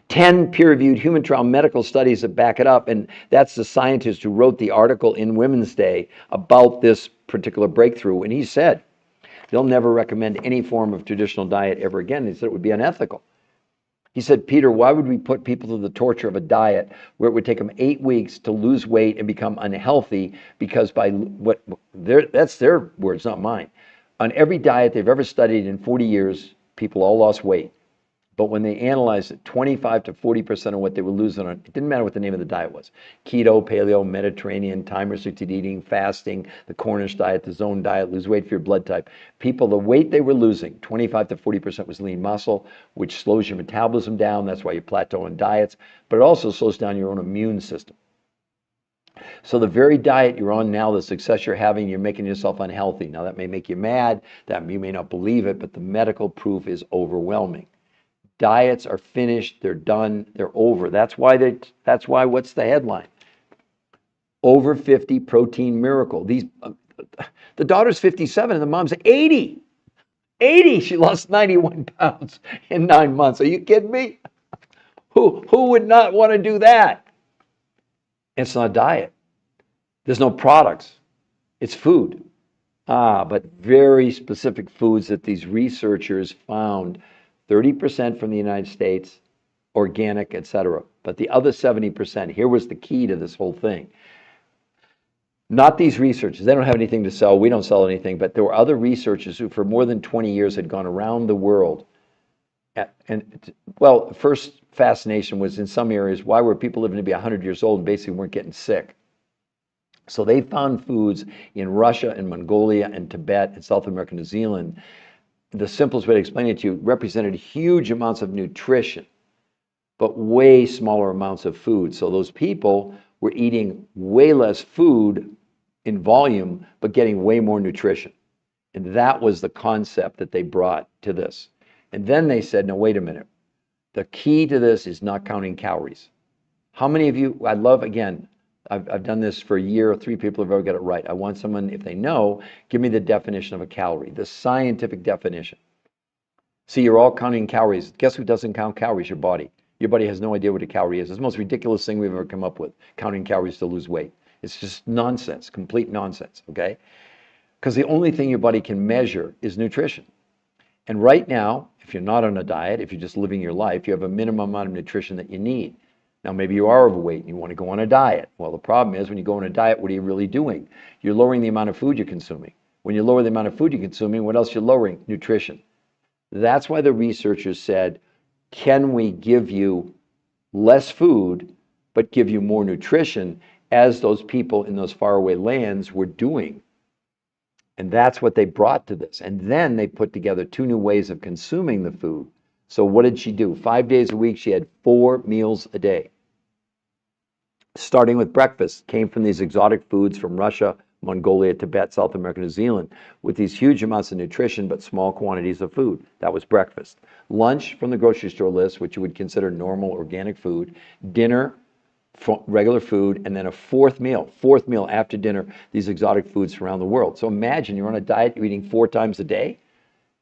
10 peer-reviewed human trial medical studies that back it up, and that's the scientist who wrote the article in Women's Day about this particular breakthrough, and he said they'll never recommend any form of traditional diet ever again. He said it would be unethical. He said, Peter, why would we put people to the torture of a diet where it would take them 8 weeks to lose weight and become unhealthy? Because that's their words, not mine. On every diet they've ever studied in 40 years, people all lost weight. But when they analyzed it, 25 to 40% of what they were losing on, it didn't matter what the name of the diet was. Keto, paleo, Mediterranean, time-restricted eating, fasting, the Cornish diet, the zone diet, lose weight for your blood type. People, the weight they were losing, 25 to 40% was lean muscle, which slows your metabolism down. That's why you plateau on diets. But it also slows down your own immune system. So the very diet you're on now, the success you're having, you're making yourself unhealthy. Now that may make you mad, that you may not believe it, but the medical proof is overwhelming. Diets are finished, they're done, they're over. That's why what's the headline? Over 50 protein miracle. The daughter's 57 and the mom's 80. 80. She lost 91 pounds in 9 months. Are you kidding me? Who would not want to do that? It's not diet. There's no products. It's food. But very specific foods that these researchers found, 30% from the United States, organic, etc. But the other 70%, here was the key to this whole thing. Not these researchers. They don't have anything to sell. We don't sell anything. But there were other researchers who for more than 20 years had gone around the world. Well, first fascination was in some areas, why were people living to be 100 years old and basically weren't getting sick? So they found foods in Russia and Mongolia and Tibet and South America, New Zealand. The simplest way to explain it to you, represented huge amounts of nutrition, but way smaller amounts of food. So those people were eating way less food in volume, but getting way more nutrition. And that was the concept that they brought to this. And then they said, no, wait a minute. The key to this is not counting calories. How many of you, I love, again, I've done this for a year, 3 people have ever got it right. I want someone, if they know, give me the definition of a calorie, the scientific definition. See, you're all counting calories. Guess who doesn't count calories? Your body. Your body has no idea what a calorie is. It's the most ridiculous thing we've ever come up with, counting calories to lose weight. It's just nonsense, complete nonsense, okay? Because the only thing your body can measure is nutrition. And right now, if you're not on a diet, if you're just living your life, you have a minimum amount of nutrition that you need. Now, maybe you are overweight and you want to go on a diet. Well, the problem is when you go on a diet, what are you really doing? You're lowering the amount of food you're consuming. When you lower the amount of food you're consuming, what else you're lowering? Nutrition. That's why the researchers said, can we give you less food, but give you more nutrition, as those people in those faraway lands were doing? And that's what they brought to this. And then they put together 2 new ways of consuming the food. So what did she do? 5 days a week, she had 4 meals a day. Starting with breakfast, came from these exotic foods from Russia, Mongolia, Tibet, South America, New Zealand, with these huge amounts of nutrition, but small quantities of food. That was breakfast. Lunch from the grocery store list, which you would consider normal organic food. Dinner, regular food, and then a fourth meal after dinner, these exotic foods from around the world. So imagine you're on a diet, you're eating 4 times a day,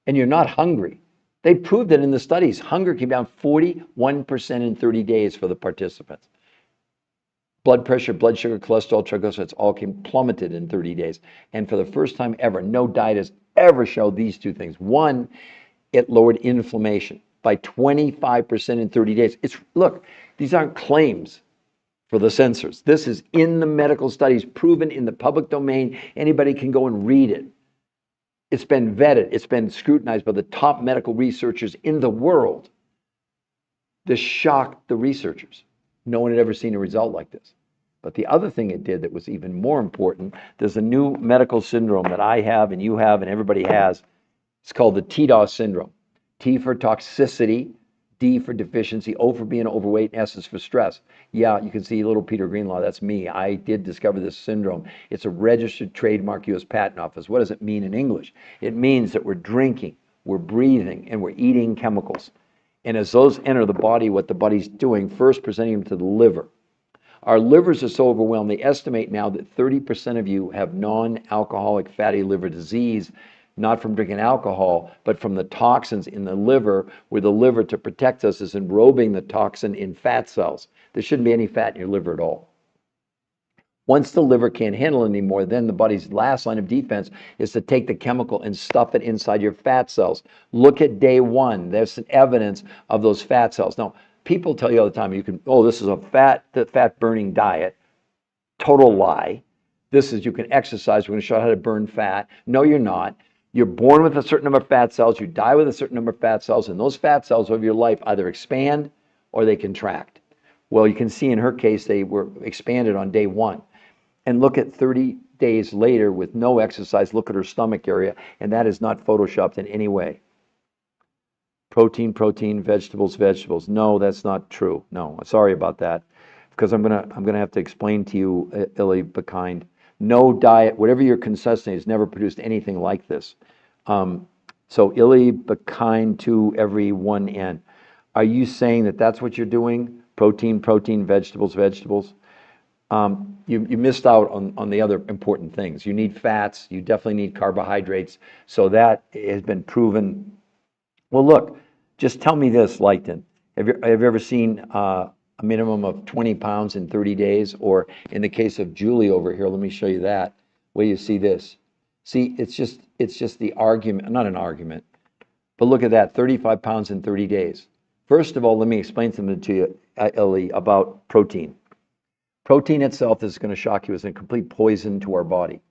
and you're not hungry. They proved that in the studies. Hunger came down 41% in 30 days for the participants. Blood pressure, blood sugar, cholesterol, triglycerides all plummeted in 30 days. And for the first time ever, no diet has ever showed these 2 things. One, it lowered inflammation by 25% in 30 days. Look, these aren't claims for the censors. This is in the medical studies, proven in the public domain. Anybody can go and read it. It's been vetted. It's been scrutinized by the top medical researchers in the world. This shocked the researchers. No one had ever seen a result like this. But the other thing it did that was even more important, there's a new medical syndrome that I have and you have and everybody has. It's called the TDOS syndrome. T for toxicity, D for deficiency, O for being overweight, and S is for stress. Yeah, you can see little Peter Greenlaw, that's me. I did discover this syndrome. It's a registered trademark U.S. Patent Office. What does it mean in English? It means that we're drinking, we're breathing, and we're eating chemicals. And as those enter the body, what the body's doing, first presenting them to the liver. Our livers are so overwhelmed, they estimate now that 30% of you have non-alcoholic fatty liver disease, not from drinking alcohol, but from the toxins in the liver, where the liver, to protect us, is enrobing the toxin in fat cells. There shouldn't be any fat in your liver at all. Once the liver can't handle it anymore, then the body's last line of defense is to take the chemical and stuff it inside your fat cells. Look at day 1. There's some evidence of those fat cells. Now, people tell you all the time, this is a fat burning diet. Total lie. This is, you can exercise, we're going to show you how to burn fat. No, you're not. You're born with a certain number of fat cells, you die with a certain number of fat cells, and those fat cells over your life either expand or they contract. Well, you can see in her case, they were expanded on day 1. And look at 30 days later with no exercise, look at her stomach area, and that is not photoshopped in any way. Protein, protein, vegetables, vegetables. No, that's not true. No, sorry about that. because I'm gonna have to explain to you, Illy Bekind, no diet, whatever you're consuming, has never produced anything like this. So Illy Bekind to every 1N. Are you saying that that's what you're doing? Protein, protein, vegetables, vegetables? You missed out on the other important things. You need fats, you definitely need carbohydrates. So that has been proven. Well, look, just tell me this, Leighton. Have you ever seen a minimum of 20 pounds in 30 days? Or in the case of Julie over here, let me show you that. Where you see this. See, it's just the argument, not an argument, but look at that, 35 pounds in 30 days. First of all, let me explain something to you, Ellie, about protein. Protein itself is going to shock you as a complete poison to our body.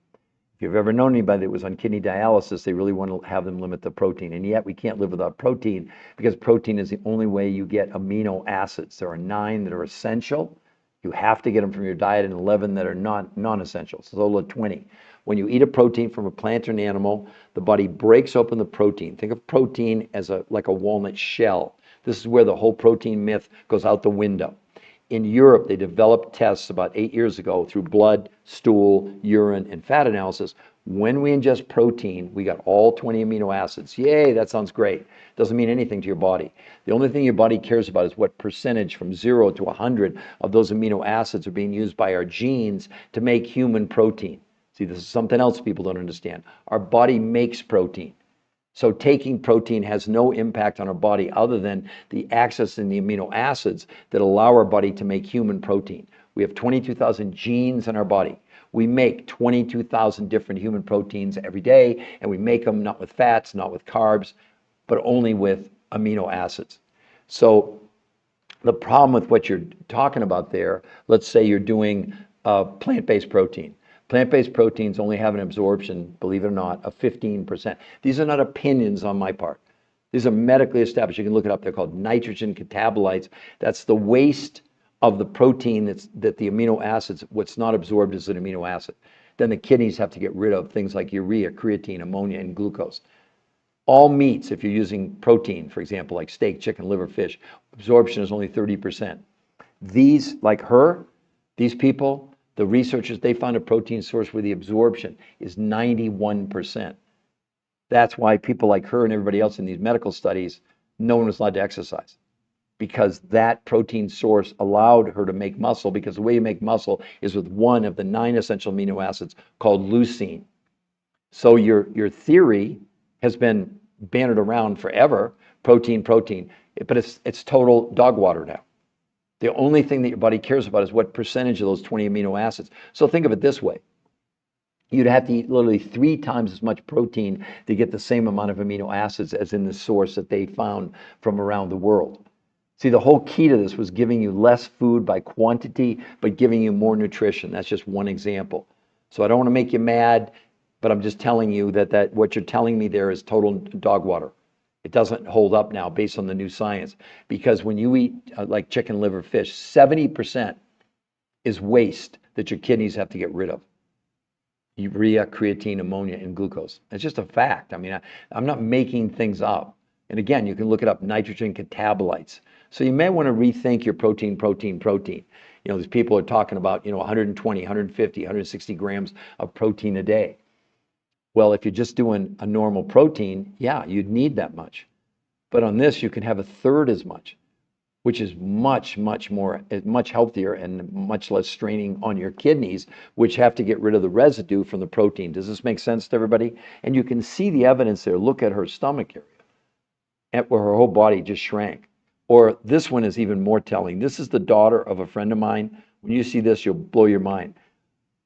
If you've ever known anybody that was on kidney dialysis, they really want to have them limit the protein. And yet we can't live without protein because protein is the only way you get amino acids. There are 9 that are essential. You have to get them from your diet and 11 that are non-essential. So total of 20. When you eat a protein from a plant or an animal, the body breaks open the protein. Think of protein as like a walnut shell. This is where the whole protein myth goes out the window. In Europe, they developed tests about 8 years ago through blood, stool, urine, and fat analysis. When we ingest protein, we got all 20 amino acids. Yay, that sounds great. Doesn't mean anything to your body. The only thing your body cares about is what percentage from 0 to 100 of those amino acids are being used by our genes to make human protein. See, this is something else people don't understand. Our body makes protein. So taking protein has no impact on our body other than the access in the amino acids that allow our body to make human protein. We have 22,000 genes in our body. We make 22,000 different human proteins every day, and we make them not with fats, not with carbs, but only with amino acids. So the problem with what you're talking about there, let's say you're doing plant-based protein. Plant-based proteins only have an absorption, believe it or not, of 15%. These are not opinions on my part. These are medically established. You can look it up. They're called nitrogen catabolites. That's the waste of the protein that the amino acids, what's not absorbed is an amino acid. Then the kidneys have to get rid of things like urea, creatine, ammonia, and glucose. All meats, if you're using protein, for example, like steak, chicken, liver, fish, absorption is only 30%. These, like her, these people, the researchers, they found a protein source where the absorption is 91%. That's why people like her and everybody else in these medical studies, no one was allowed to exercise because that protein source allowed her to make muscle, because the way you make muscle is with one of the 9 essential amino acids called leucine. So your theory has been bannered around forever, protein, but it's total dog water now. The only thing that your body cares about is what percentage of those 20 amino acids. So think of it this way. You'd have to eat literally 3 times as much protein to get the same amount of amino acids as in the source that they found from around the world. See, the whole key to this was giving you less food by quantity, but giving you more nutrition. That's just one example. So I don't want to make you mad, but I'm just telling you that what you're telling me there is total dog water. It doesn't hold up now based on the new science, because when you eat like chicken, liver, fish, 70% is waste that your kidneys have to get rid of. Urea, creatine, ammonia, and glucose. It's just a fact. I mean, I'm not making things up. And again, you can look it up, nitrogen catabolites. So you may want to rethink your protein. You know, these people are talking about, 120, 150, 160 grams of protein a day. Well, if you're just doing a normal protein, yeah, you'd need that much. But on this, you can have a third as much, which is much healthier and much less straining on your kidneys, which have to get rid of the residue from the protein. Does this make sense to everybody? And you can see the evidence there. Look at her stomach area, where her whole body just shrank. Or this one is even more telling. This is the daughter of a friend of mine. When you see this, you'll blow your mind.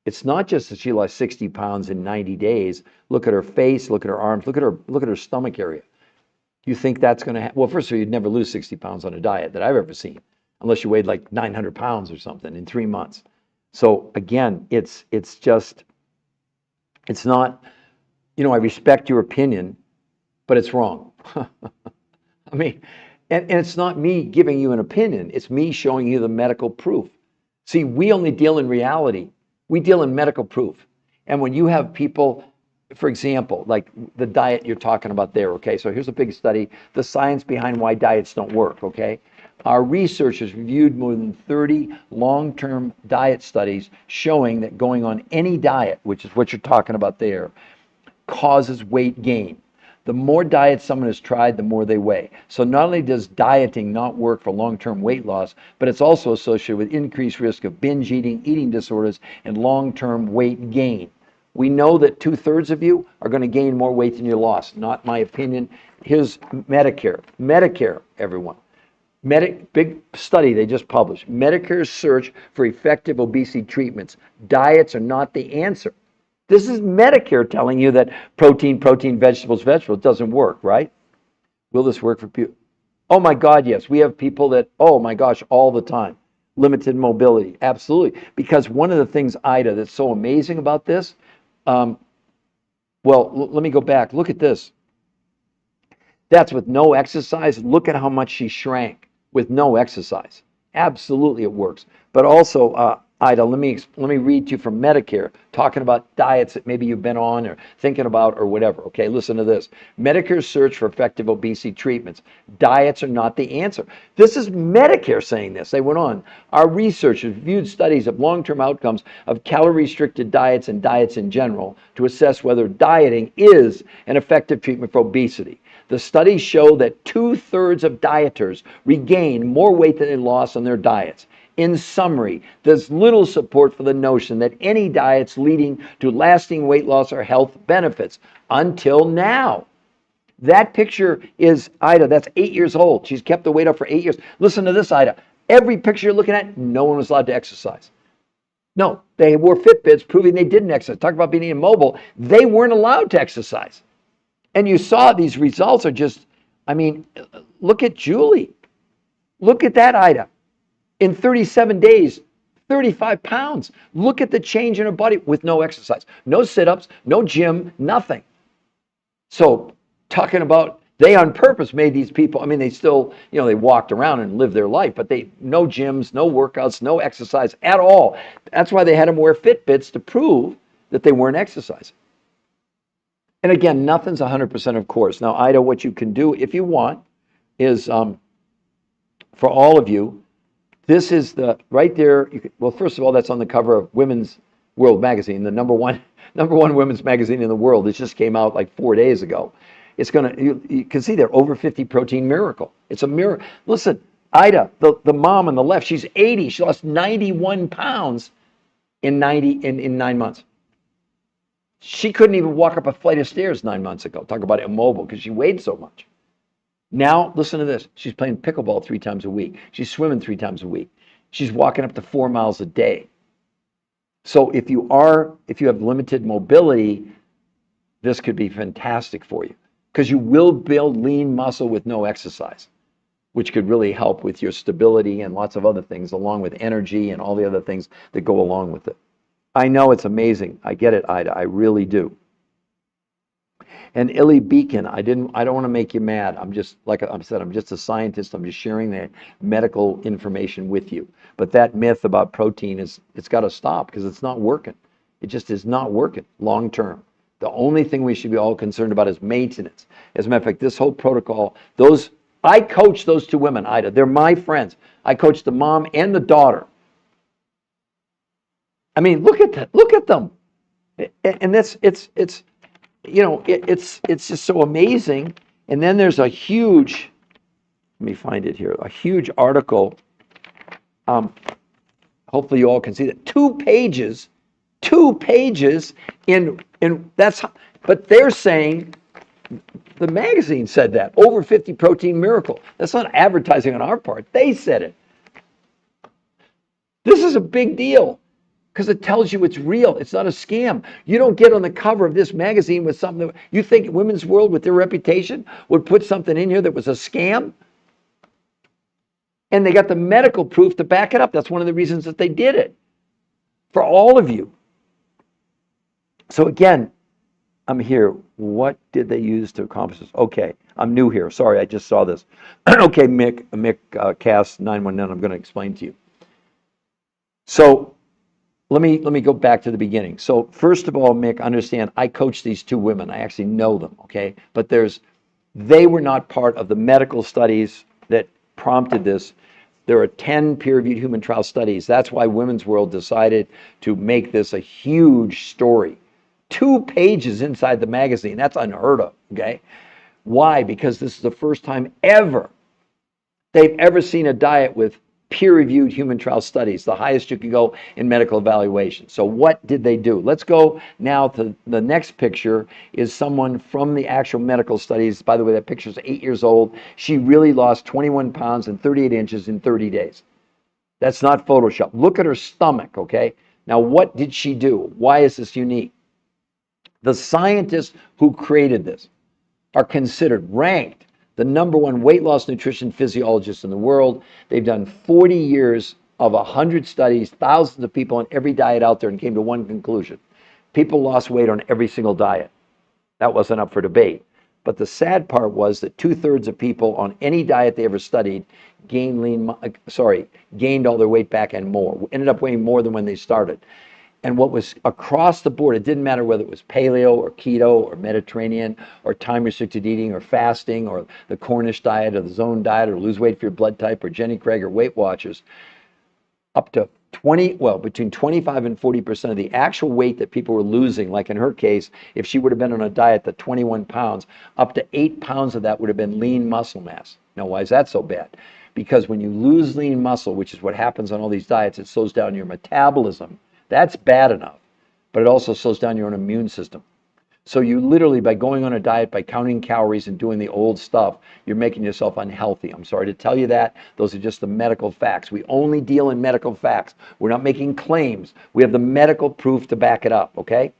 It's not just that she lost 60 pounds in 90 days. Look at her face, look at her arms, look at her stomach area. You think that's going to happen? Well, first of all, you'd never lose 60 pounds on a diet that I've ever seen, unless you weighed like 900 pounds or something in 3 months. So again, it's not, I respect your opinion, but it's wrong. I mean, and it's not me giving you an opinion. It's me showing you the medical proof. See, we only deal in reality. We deal in medical proof. And when you have people, for example, like the diet you're talking about there, okay? So here's a big study, the science behind why diets don't work, okay? Our researchers reviewed more than 30 long-term diet studies showing that going on any diet, which is what you're talking about there, causes weight gain. The more diets someone has tried, the more they weigh. So not only does dieting not work for long-term weight loss, but it's also associated with increased risk of binge eating, eating disorders, and long-term weight gain. We know that 2/3 of you are going to gain more weight than you lost. Not my opinion. Here's Medicare. Medicare, everyone. Big study they just published. Medicare's search for effective obesity treatments. Diets are not the answer. This is Medicare telling you that protein, vegetables doesn't work, right? Will this work for people? Oh my God, yes. We have people that, oh my gosh, all the time. Limited mobility, absolutely. Because one of the things, Ida, that's so amazing about this, let me go back. Look at this. That's with no exercise. Look at how much she shrank with no exercise. Absolutely, it works. But also, Ida, let me read to you from Medicare, talking about diets that maybe you've been on or thinking about or whatever. Okay, listen to this. Medicare's search for effective obesity treatments. Diets are not the answer. This is Medicare saying this. They went on. Our researchers reviewed studies of long-term outcomes of calorie-restricted diets and diets in general to assess whether dieting is an effective treatment for obesity. The studies show that 2/3 of dieters regain more weight than they lost on their diets. In summary, there's little support for the notion that any diets leading to lasting weight loss or health benefits until now. That picture is Ida, that's 8 years old. She's kept the weight up for 8 years. Listen to this, Ida. Every picture you're looking at, no one was allowed to exercise. No, they wore Fitbits proving they didn't exercise. Talk about being immobile. They weren't allowed to exercise. And you saw these results are just, look at Julie. Look at that, Ida. In 37 days, 35 pounds. Look at the change in her body with no exercise. No sit-ups, no gym, nothing. So talking about, they on purpose made these people, they still, they walked around and lived their life, but no gyms, no workouts, no exercise at all. That's why they had them wear Fitbits to prove that they weren't exercising. And again, nothing's 100% of course. Now, Ida, what you can do if you want is, for all of you, this is right there. First of all, that's on the cover of Women's World magazine, the number one women's magazine in the world. It just came out like 4 days ago. It's you can see there, over 50 protein miracle. It's a miracle. Listen, Ida, the mom on the left, she's 80. She lost 91 pounds in 9 months. She couldn't even walk up a flight of stairs 9 months ago. Talk about immobile because she weighed so much. Now, listen to this. She's playing pickleball 3 times a week. She's swimming 3 times a week. She's walking up to 4 miles a day. So if you have limited mobility, this could be fantastic for you because you will build lean muscle with no exercise, which could really help with your stability and lots of other things, along with energy and all the other things that go along with it. I know it's amazing. I get it, Ida. I really do. And Illy Beacon, I don't want to make you mad. I'm just, like I said, I'm just a scientist. I'm just sharing the medical information with you. But that myth about protein it's got to stop because it's not working. It just is not working long term. The only thing we should be all concerned about is maintenance. As a matter of fact, this whole protocol, I coach those 2 women, Ida. They're my friends. I coach the mom and the daughter. Look at that. Look at them. And it's just so amazing. And then there's a huge, let me find it here, a huge article. Hopefully you all can see that. 2 pages in but they're saying, the magazine said that, over 50 protein miracle. That's not advertising on our part. They said it. This is a big deal. Because it tells you it's real. It's not a scam. You don't get on the cover of this magazine with something that you think Women's World, with their reputation, would put something in here that was a scam. And they got the medical proof to back it up. That's one of the reasons that they did it. For all of you. So again, I'm here. What did they use to accomplish this? Okay, I'm new here. Sorry, I just saw this. Okay, Mick Cass 919, I'm going to explain to you. So let me go back to the beginning. So first of all, Mick, understand, I coach these 2 women. I actually know them, okay? But they were not part of the medical studies that prompted this. There are 10 peer-reviewed human trial studies. That's why Women's World decided to make this a huge story. 2 pages inside the magazine. That's unheard of, okay? Why? Because this is the first time ever they've ever seen a diet with peer-reviewed human trial studies, the highest you can go in medical evaluation. So what did they do? Let's go now to the next picture is someone from the actual medical studies. By the way, that picture's 8 years old. She really lost 21 pounds and 38 inches in 30 days. That's not Photoshop. Look at her stomach, okay? Now, what did she do? Why is this unique? The scientists who created this are considered, ranked, the #1 weight loss nutrition physiologist in the world. They've done 40 years of 100 studies, thousands of people on every diet out there, and came to one conclusion. People lost weight on every single diet. That wasn't up for debate. But the sad part was that 2/3 of people on any diet they ever studied gained all their weight back and more, ended up weighing more than when they started. And what was across the board, it didn't matter whether it was paleo or keto or Mediterranean or time-restricted eating or fasting or the Cornish diet or the zone diet or lose weight for your blood type or Jenny Craig or Weight Watchers, up to between 25 and 40% of the actual weight that people were losing, like in her case, if she would have been on a diet that 21 pounds, up to 8 pounds of that would have been lean muscle mass. Now, why is that so bad? Because when you lose lean muscle, which is what happens on all these diets, it slows down your metabolism. That's bad enough, but it also slows down your own immune system. So you literally, by going on a diet, by counting calories and doing the old stuff, you're making yourself unhealthy. I'm sorry to tell you that. Those are just the medical facts. We only deal in medical facts. We're not making claims. We have the medical proof to back it up, okay?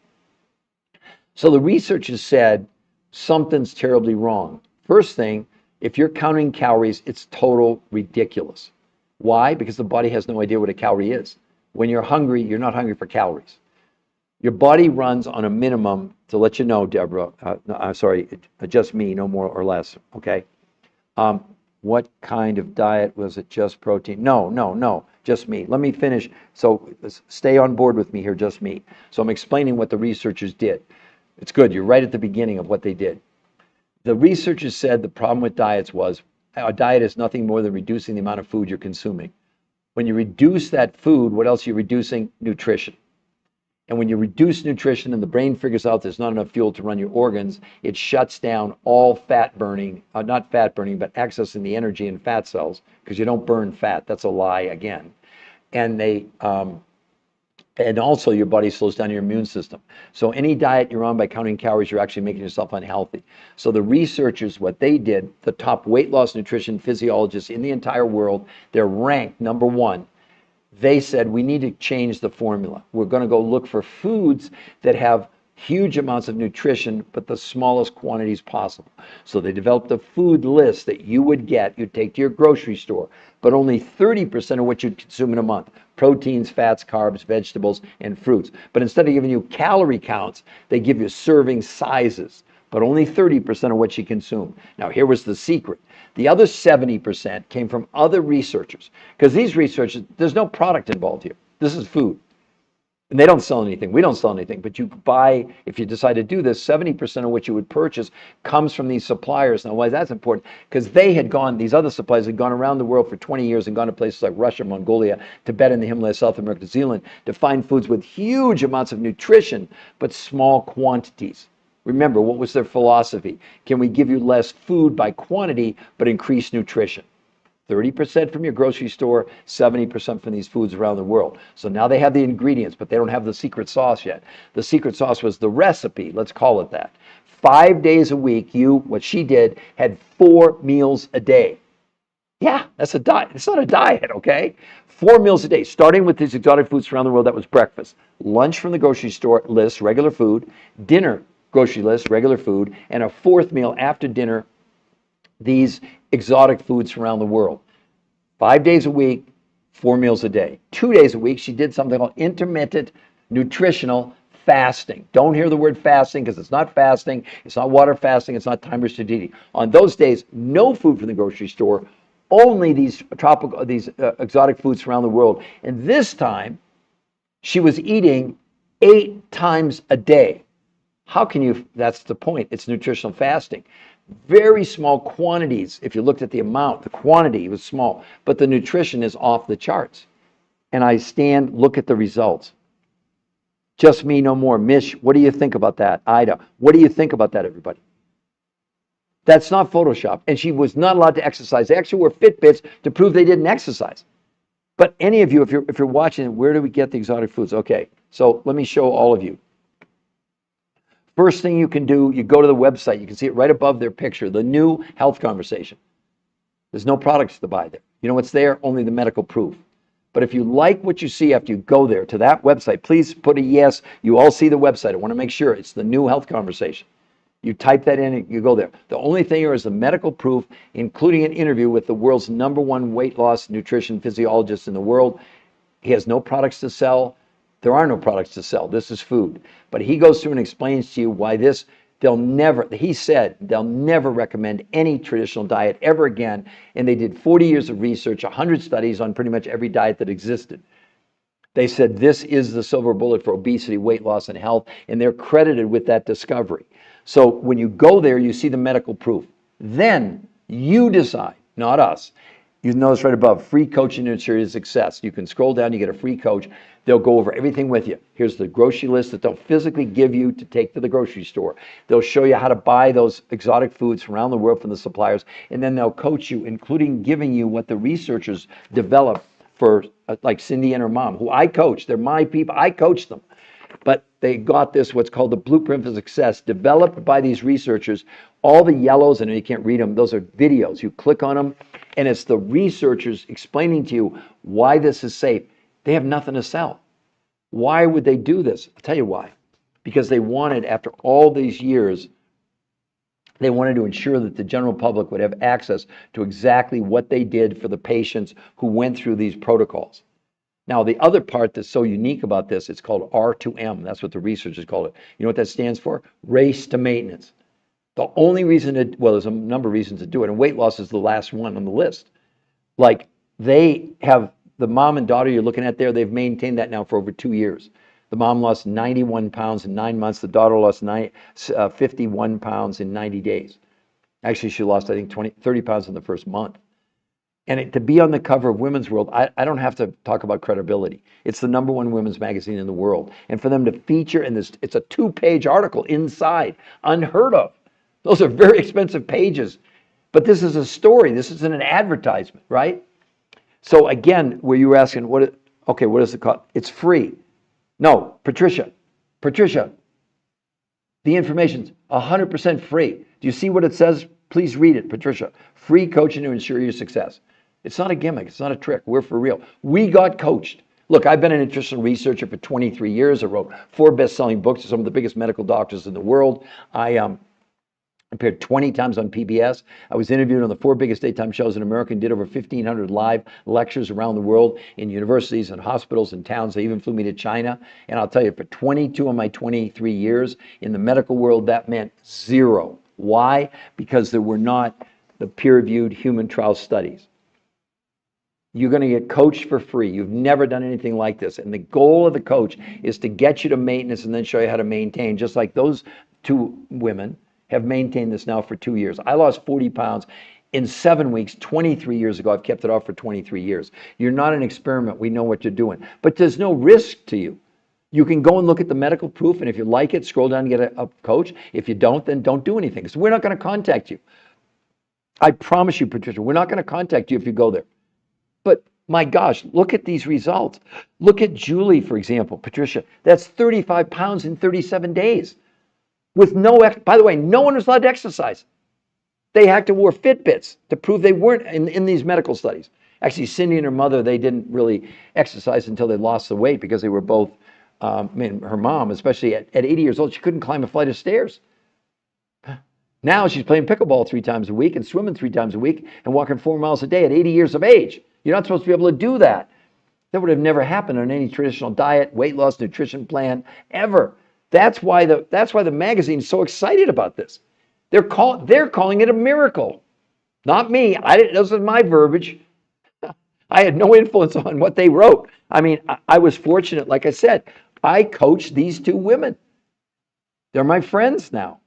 So the researchers said something's terribly wrong. First thing, if you're counting calories, it's total ridiculous. Why? Because the body has no idea what a calorie is. When you're hungry, you're not hungry for calories. Your body runs on a minimum, to let you know, Deborah, just me, no more or less, okay? What kind of diet was it? Just protein? No, just me. Let me finish. So stay on board with me here, just me. So I'm explaining what the researchers did. It's good. You're right at the beginning of what they did. The researchers said the problem with diets was a diet is nothing more than reducing the amount of food you're consuming. When you reduce that food, what else are you reducing? Nutrition. And when you reduce nutrition and the brain figures out there's not enough fuel to run your organs, it shuts down all fat burning, not fat burning, but accessing the energy in fat cells, because you don't burn fat. That's a lie again. And and also your body slows down your immune system. So any diet you're on by counting calories, you're actually making yourself unhealthy. So the researchers, what they did, the top weight loss nutrition physiologists in the entire world, they're ranked #1. They said, we need to change the formula. We're going to go look for foods that have huge amounts of nutrition, but the smallest quantities possible. So they developed a food list that you would get, you'd take to your grocery store, but only 30% of what you'd consume in a month. Proteins, fats, carbs, vegetables, and fruits. But instead of giving you calorie counts, they give you serving sizes, but only 30% of what you consume. Now, here was the secret. The other 70% came from other researchers, because these researchers, there's no product involved here. This is food. And they don't sell anything. We don't sell anything. But you buy, if you decide to do this, 70% of what you would purchase comes from these suppliers. Now, why is that important? Because these other suppliers had gone around the world for 20 years and gone to places like Russia, Mongolia, Tibet, and the Himalayas, South America, New Zealand, to find foods with huge amounts of nutrition, but small quantities. Remember, what was their philosophy? Can we give you less food by quantity, but increase nutrition? 30% from your grocery store, 70% from these foods around the world. So now they have the ingredients, but they don't have the secret sauce yet. The secret sauce was the recipe, let's call it that. 5 days a week, what she did, had 4 meals a day. Yeah, that's a diet. It's not a diet, okay? 4 meals a day, starting with these exotic foods around the world. That was breakfast. Lunch from the grocery store list, regular food. Dinner, grocery list, regular food. And a 4th meal after dinner, these exotic foods from around the world. 5 days a week, 4 meals a day. 2 days a week, she did something called intermittent nutritional fasting. Don't hear the word fasting, because it's not fasting, it's not water fasting, it's not time restricted eating. On those days, no food from the grocery store, only these exotic foods from around the world. And this time, she was eating 8 times a day. How can you? That's the point. It's nutritional fasting. very small quantities. If you looked at the amount, the quantity was small, but the nutrition is off the charts. And I look at the results. Just me, no more. Mish, what do you think about that? Ida, what do you think about that, everybody? That's not Photoshop. And she was not allowed to exercise. They actually wore Fitbits to prove they didn't exercise. But any of you, if you're watching, where do we get the exotic foods? Okay, so let me show all of you. First thing you can do, you go to the website. You can see it right above their picture, the new health conversation. There's no products to buy there. You know what's there? Only the medical proof. But if you like what you see after you go there to that website, please put a yes. You all see the website. I want to make sure it's the new health conversation. You type that in and you go there. The only thing here is the medical proof, including an interview with the world's #1 weight loss nutrition physiologist in the world. He has no products to sell. There are no products to sell. This is food. But he goes through and explains to you why he said they'll never recommend any traditional diet ever again. And they did 40 years of research, 100 studies on pretty much every diet that existed. They said this is the silver bullet for obesity, weight loss, and health, and they're credited with that discovery. So when you go there, you see the medical proof. Then you decide, not us. You notice right above, free coaching to ensure your success. You can scroll down, you get a free coach. They'll go over everything with you. Here's the grocery list that they'll physically give you to take to the grocery store. They'll show you how to buy those exotic foods from around the world from the suppliers, and then they'll coach you, including giving you what the researchers developed for, like Cynde and her mom, who I coach. They're my people. I coach them. But they got this, what's called the blueprint for success, developed by these researchers. All the yellows, and you can't read them, those are videos. You click on them, and it's the researchers explaining to you why this is safe. They have nothing to sell. Why would they do this? I'll tell you why. Because they wanted, after all these years, they wanted to ensure that the general public would have access to exactly what they did for the patients who went through these protocols. Now, the other part that's so unique about this, it's called R2M. That's what the researchers call it. You know what that stands for? Race to maintenance. The only reason there's a number of reasons to do it, and weight loss is the last one on the list. Like, they have, the mom and daughter you're looking at there, they've maintained that now for over 2 years. The mom lost 91 pounds in 9 months. The daughter lost 51 pounds in 90 days. Actually, she lost, I think, 30 pounds in the first month. And to be on the cover of Women's World, I don't have to talk about credibility. It's the #1 women's magazine in the world. And for them to feature in this, it's a 2-page article inside, unheard of. Those are very expensive pages. But this is a story. This isn't an advertisement, right? So again, where you were asking, what does it cost? It's free. No, Patricia, the information's 100% free. Do you see what it says? Please read it, Patricia. Free coaching to ensure your success. It's not a gimmick. It's not a trick. We're for real. We got coached. Look, I've been a nutritional researcher for 23 years. I wrote 4 best-selling books to some of the biggest medical doctors in the world. I appeared 20 times on PBS. I was interviewed on the 4 biggest daytime shows in America and did over 1,500 live lectures around the world in universities and hospitals and towns. They even flew me to China. And I'll tell you, for 22 of my 23 years in the medical world, that meant 0. Why? Because there were not the peer-reviewed human trial studies. You're going to get coached for free. You've never done anything like this. And the goal of the coach is to get you to maintenance and then show you how to maintain, just like those 2 women have maintained this now for 2 years. I lost 40 pounds in 7 weeks, 23 years ago. I've kept it off for 23 years. You're not an experiment. We know what you're doing. But there's no risk to you. You can go and look at the medical proof, and if you like it, scroll down and get a coach. If you don't, then don't do anything. So we're not going to contact you. I promise you, Patricia, we're not going to contact you if you go there. But my gosh, look at these results. Look at Julie, for example. Patricia, that's 35 pounds in 37 days. With by the way, no one was allowed to exercise. They had to wear Fitbits to prove they weren't in these medical studies. Actually, Cynde and her mother, they didn't really exercise until they lost the weight because they were both, her mom, especially at 80 years old, she couldn't climb a flight of stairs. Now she's playing pickleball 3 times a week and swimming 3 times a week and walking 4 miles a day at 80 years of age. You're not supposed to be able to do that. That would have never happened on any traditional diet, weight loss, nutrition plan, ever. That's why the magazine's so excited about this. They're calling it a miracle. Not me. This is my verbiage. I had no influence on what they wrote. I mean, I was fortunate. Like I said, I coached these 2 women. They're my friends now.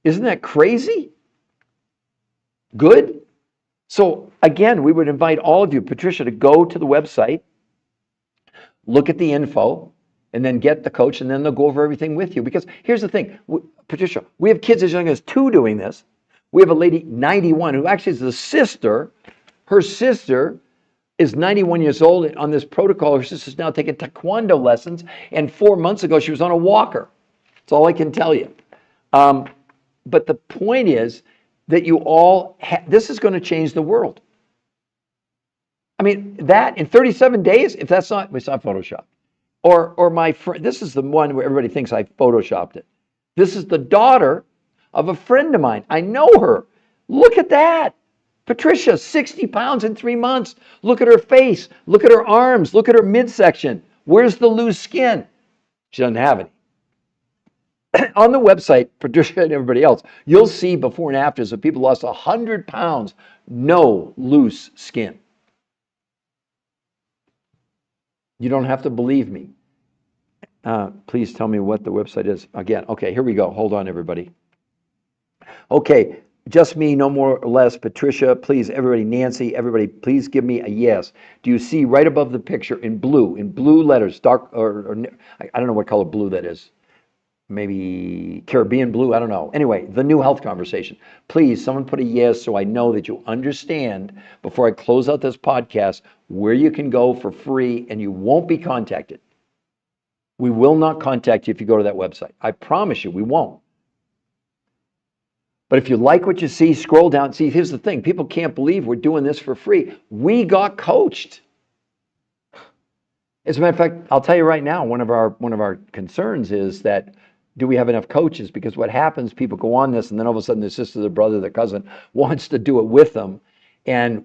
Isn't that crazy? Good? So again, we would invite all of you, Patricia, to go to the website, look at the info, and then get the coach, and then they'll go over everything with you. Because here's the thing, Patricia, we have kids as young as 2 doing this. We have a lady, 91, who actually is the sister. Her sister is 91 years old on this protocol. Her sister's now taking taekwondo lessons, and 4 months ago she was on a walker. That's all I can tell you. But the point is that you all, this is going to change the world. I mean, that in 37 days, if that's not, it's not Photoshop. Or my friend, this is the one where everybody thinks I Photoshopped it. This is the daughter of a friend of mine. I know her. Look at that. Patricia, 60 pounds in 3 months. Look at her face. Look at her arms. Look at her midsection. Where's the loose skin? She doesn't have any. On the website, Patricia and everybody else, you'll see before and afters of people lost 100 pounds, no loose skin. You don't have to believe me. Please tell me what the website is. Again, okay, here we go. Hold on, everybody. Okay, just me, no more or less. Patricia, please, everybody, Nancy, everybody, please give me a yes. Do you see right above the picture in blue letters, dark, or I don't know what color blue that is. Maybe Caribbean blue, I don't know. Anyway, the new health conversation. Please, someone put a yes so I know that you understand before I close out this podcast where you can go for free and you won't be contacted. We will not contact you if you go to that website. I promise you, we won't. But if you like what you see, scroll down. See, here's the thing. People can't believe we're doing this for free. We got coached. As a matter of fact, I'll tell you right now, one of our concerns is that do we have enough coaches? Because what happens, people go on this and then all of a sudden their sister, their brother, their cousin wants to do it with them. And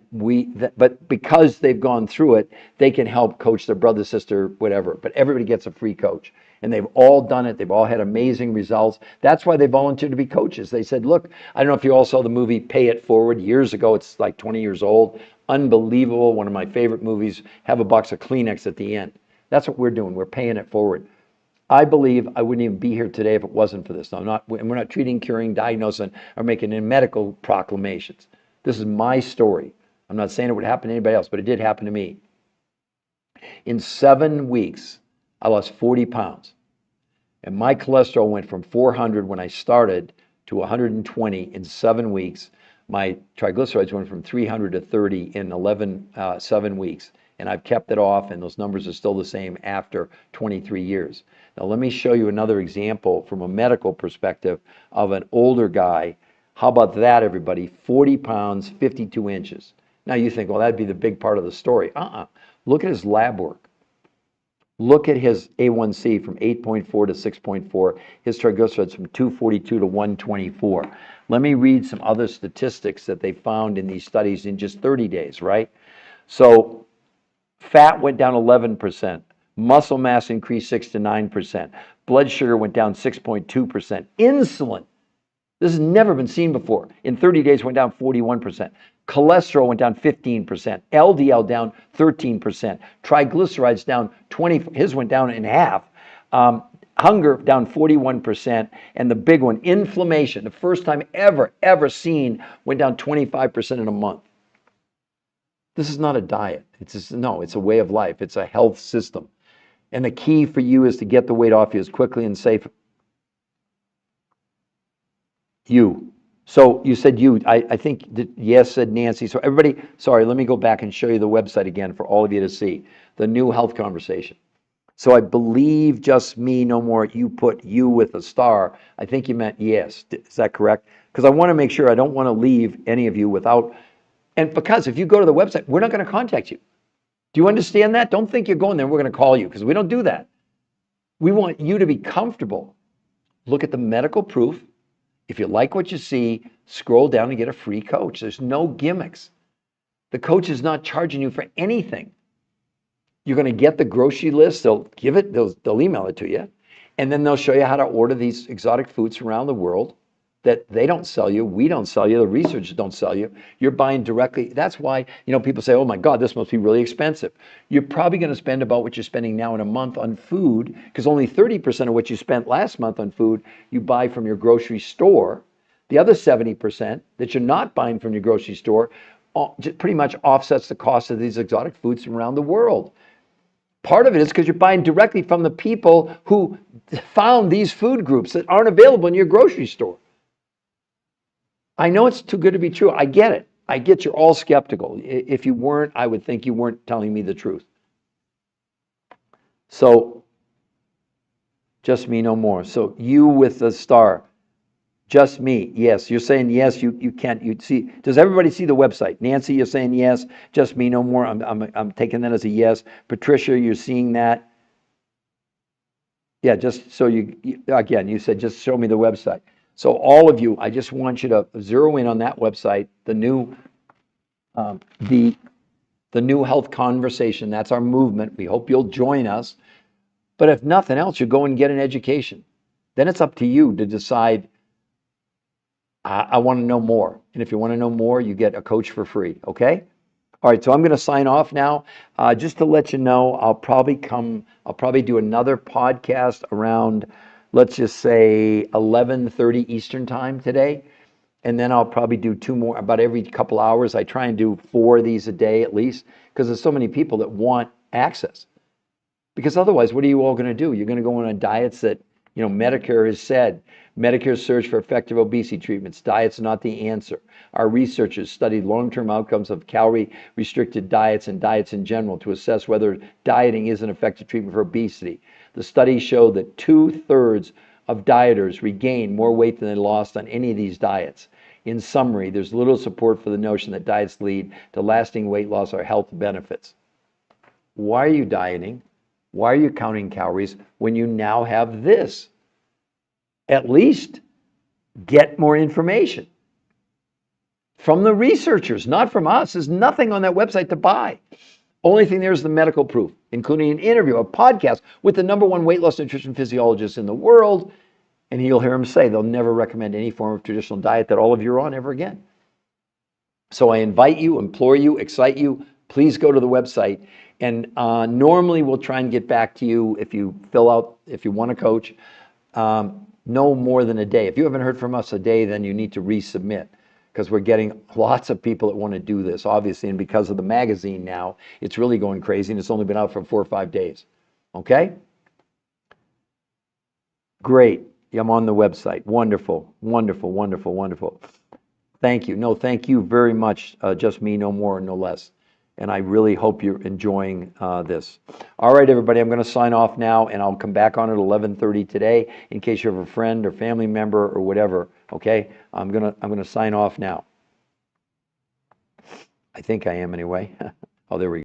but because they've gone through it, they can help coach their brother, sister, whatever. But everybody gets a free coach. And they've all done it. They've all had amazing results. That's why they volunteered to be coaches. They said, look, I don't know if you all saw the movie Pay It Forward years ago. It's like 20 years old. Unbelievable. One of my favorite movies. Have a box of Kleenex at the end. That's what we're doing. We're paying it forward. I believe I wouldn't even be here today if it wasn't for this. Now, we're not treating, curing, diagnosing, or making any medical proclamations. This is my story. I'm not saying it would happen to anybody else, but it did happen to me. In 7 weeks, I lost 40 pounds. And my cholesterol went from 400 when I started to 120 in 7 weeks. My triglycerides went from 300 to 30 in 7 weeks. And I've kept it off, and those numbers are still the same after 23 years. Now, let me show you another example from a medical perspective of an older guy. How about that, everybody? 40 pounds, 52 inches. Now, you think, well, that'd be the big part of the story. Look at his lab work. Look at his A1C from 8.4 to 6.4, his triglycerides from 242 to 124. Let me read some other statistics that they found in these studies in just 30 days, right? So, fat went down 11%. Muscle mass increased 6 to 9%. Blood sugar went down 6.2%. Insulin, this has never been seen before. In 30 days, went down 41%. Cholesterol went down 15%. LDL down 13%. Triglycerides down 20%. His went down in half. Hunger down 41%. And the big one, inflammation, the first time ever seen, went down 25% in a month. This is not a diet. It's a way of life. It's a health system. And the key for you is to get the weight off you as quickly and safe. You. So you said you. I think that yes, said Nancy. So everybody, sorry, let me go back and show you the website again for all of you to see. The new health conversation. So I believe just me, no more. You put you with a star. I think you meant yes. Is that correct? Because I want to make sure I don't want to leave any of you without. And because if you go to the website, we're not going to contact you. Do you understand that? Don't think you're going there and we're going to call you, because we don't do that. We want you to be comfortable. Look at the medical proof. If you like what you see, scroll down and get a free coach. There's no gimmicks. The coach is not charging you for anything. You're going to get the grocery list. They'll email it to you. And then they'll show you how to order these exotic foods from around the world that they don't sell you, we don't sell you, the researchers don't sell you. You're buying directly. That's why, people say, oh my God, this must be really expensive. You're probably going to spend about what you're spending now in a month on food, because only 30% of what you spent last month on food, you buy from your grocery store. The other 70% that you're not buying from your grocery store pretty much offsets the cost of these exotic foods from around the world. Part of it is because you're buying directly from the people who found these food groups that aren't available in your grocery store. I know it's too good to be true. I get it. I get you're all skeptical. If you weren't, I would think you weren't telling me the truth. So, just me no more. So you with the star, just me. Yes, you're saying yes. You can't. You see? Does everybody see the website? Nancy, you're saying yes. Just me no more. I'm taking that as a yes. Patricia, you're seeing that. Yeah, just so you again, you said just show me the website. So all of you, I just want you to zero in on that website. The new the new health conversation. That's our movement. We hope you'll join us. But if nothing else, you go and get an education. Then it's up to you to decide, I want to know more. And if you want to know more, you get a coach for free, okay? All right, so I'm going to sign off now. Just to let you know, I'll probably do another podcast around, let's just say 11:30 Eastern time today. And then I'll probably do 2 more about every couple hours. I try and do 4 of these a day at least, because there's so many people that want access. Because otherwise, what are you all going to do? You're going to go on diets that, Medicare has said. Medicare's search for effective obesity treatments. Diets are not the answer. Our researchers studied long-term outcomes of calorie-restricted diets and diets in general to assess whether dieting is an effective treatment for obesity. The studies show that 2/3 of dieters regain more weight than they lost on any of these diets. In summary, there's little support for the notion that diets lead to lasting weight loss or health benefits. Why are you dieting? Why are you counting calories when you now have this? At least get more information from the researchers, not from us. There's nothing on that website to buy. Only thing there is the medical proof, including an interview, a podcast with the #1 weight loss nutrition physiologist in the world. And you'll hear him say they'll never recommend any form of traditional diet that all of you are on ever again. So I invite you, implore you, excite you, please go to the website. And normally we'll try and get back to you if you want a coach, no more than a day. If you haven't heard from us a day, then you need to resubmit, because we're getting lots of people that want to do this, obviously. And because of the magazine now, it's really going crazy, and it's only been out for 4 or 5 days. Okay? Great. I'm on the website. Wonderful, wonderful, wonderful, wonderful. Thank you. No, thank you very much. Just me, no more, no less. And I really hope you're enjoying this. All right, everybody, I'm going to sign off now, and I'll come back on at 11:30 today in case you have a friend or family member or whatever. Okay, I'm gonna sign off now. I think I am anyway. Oh, there we go.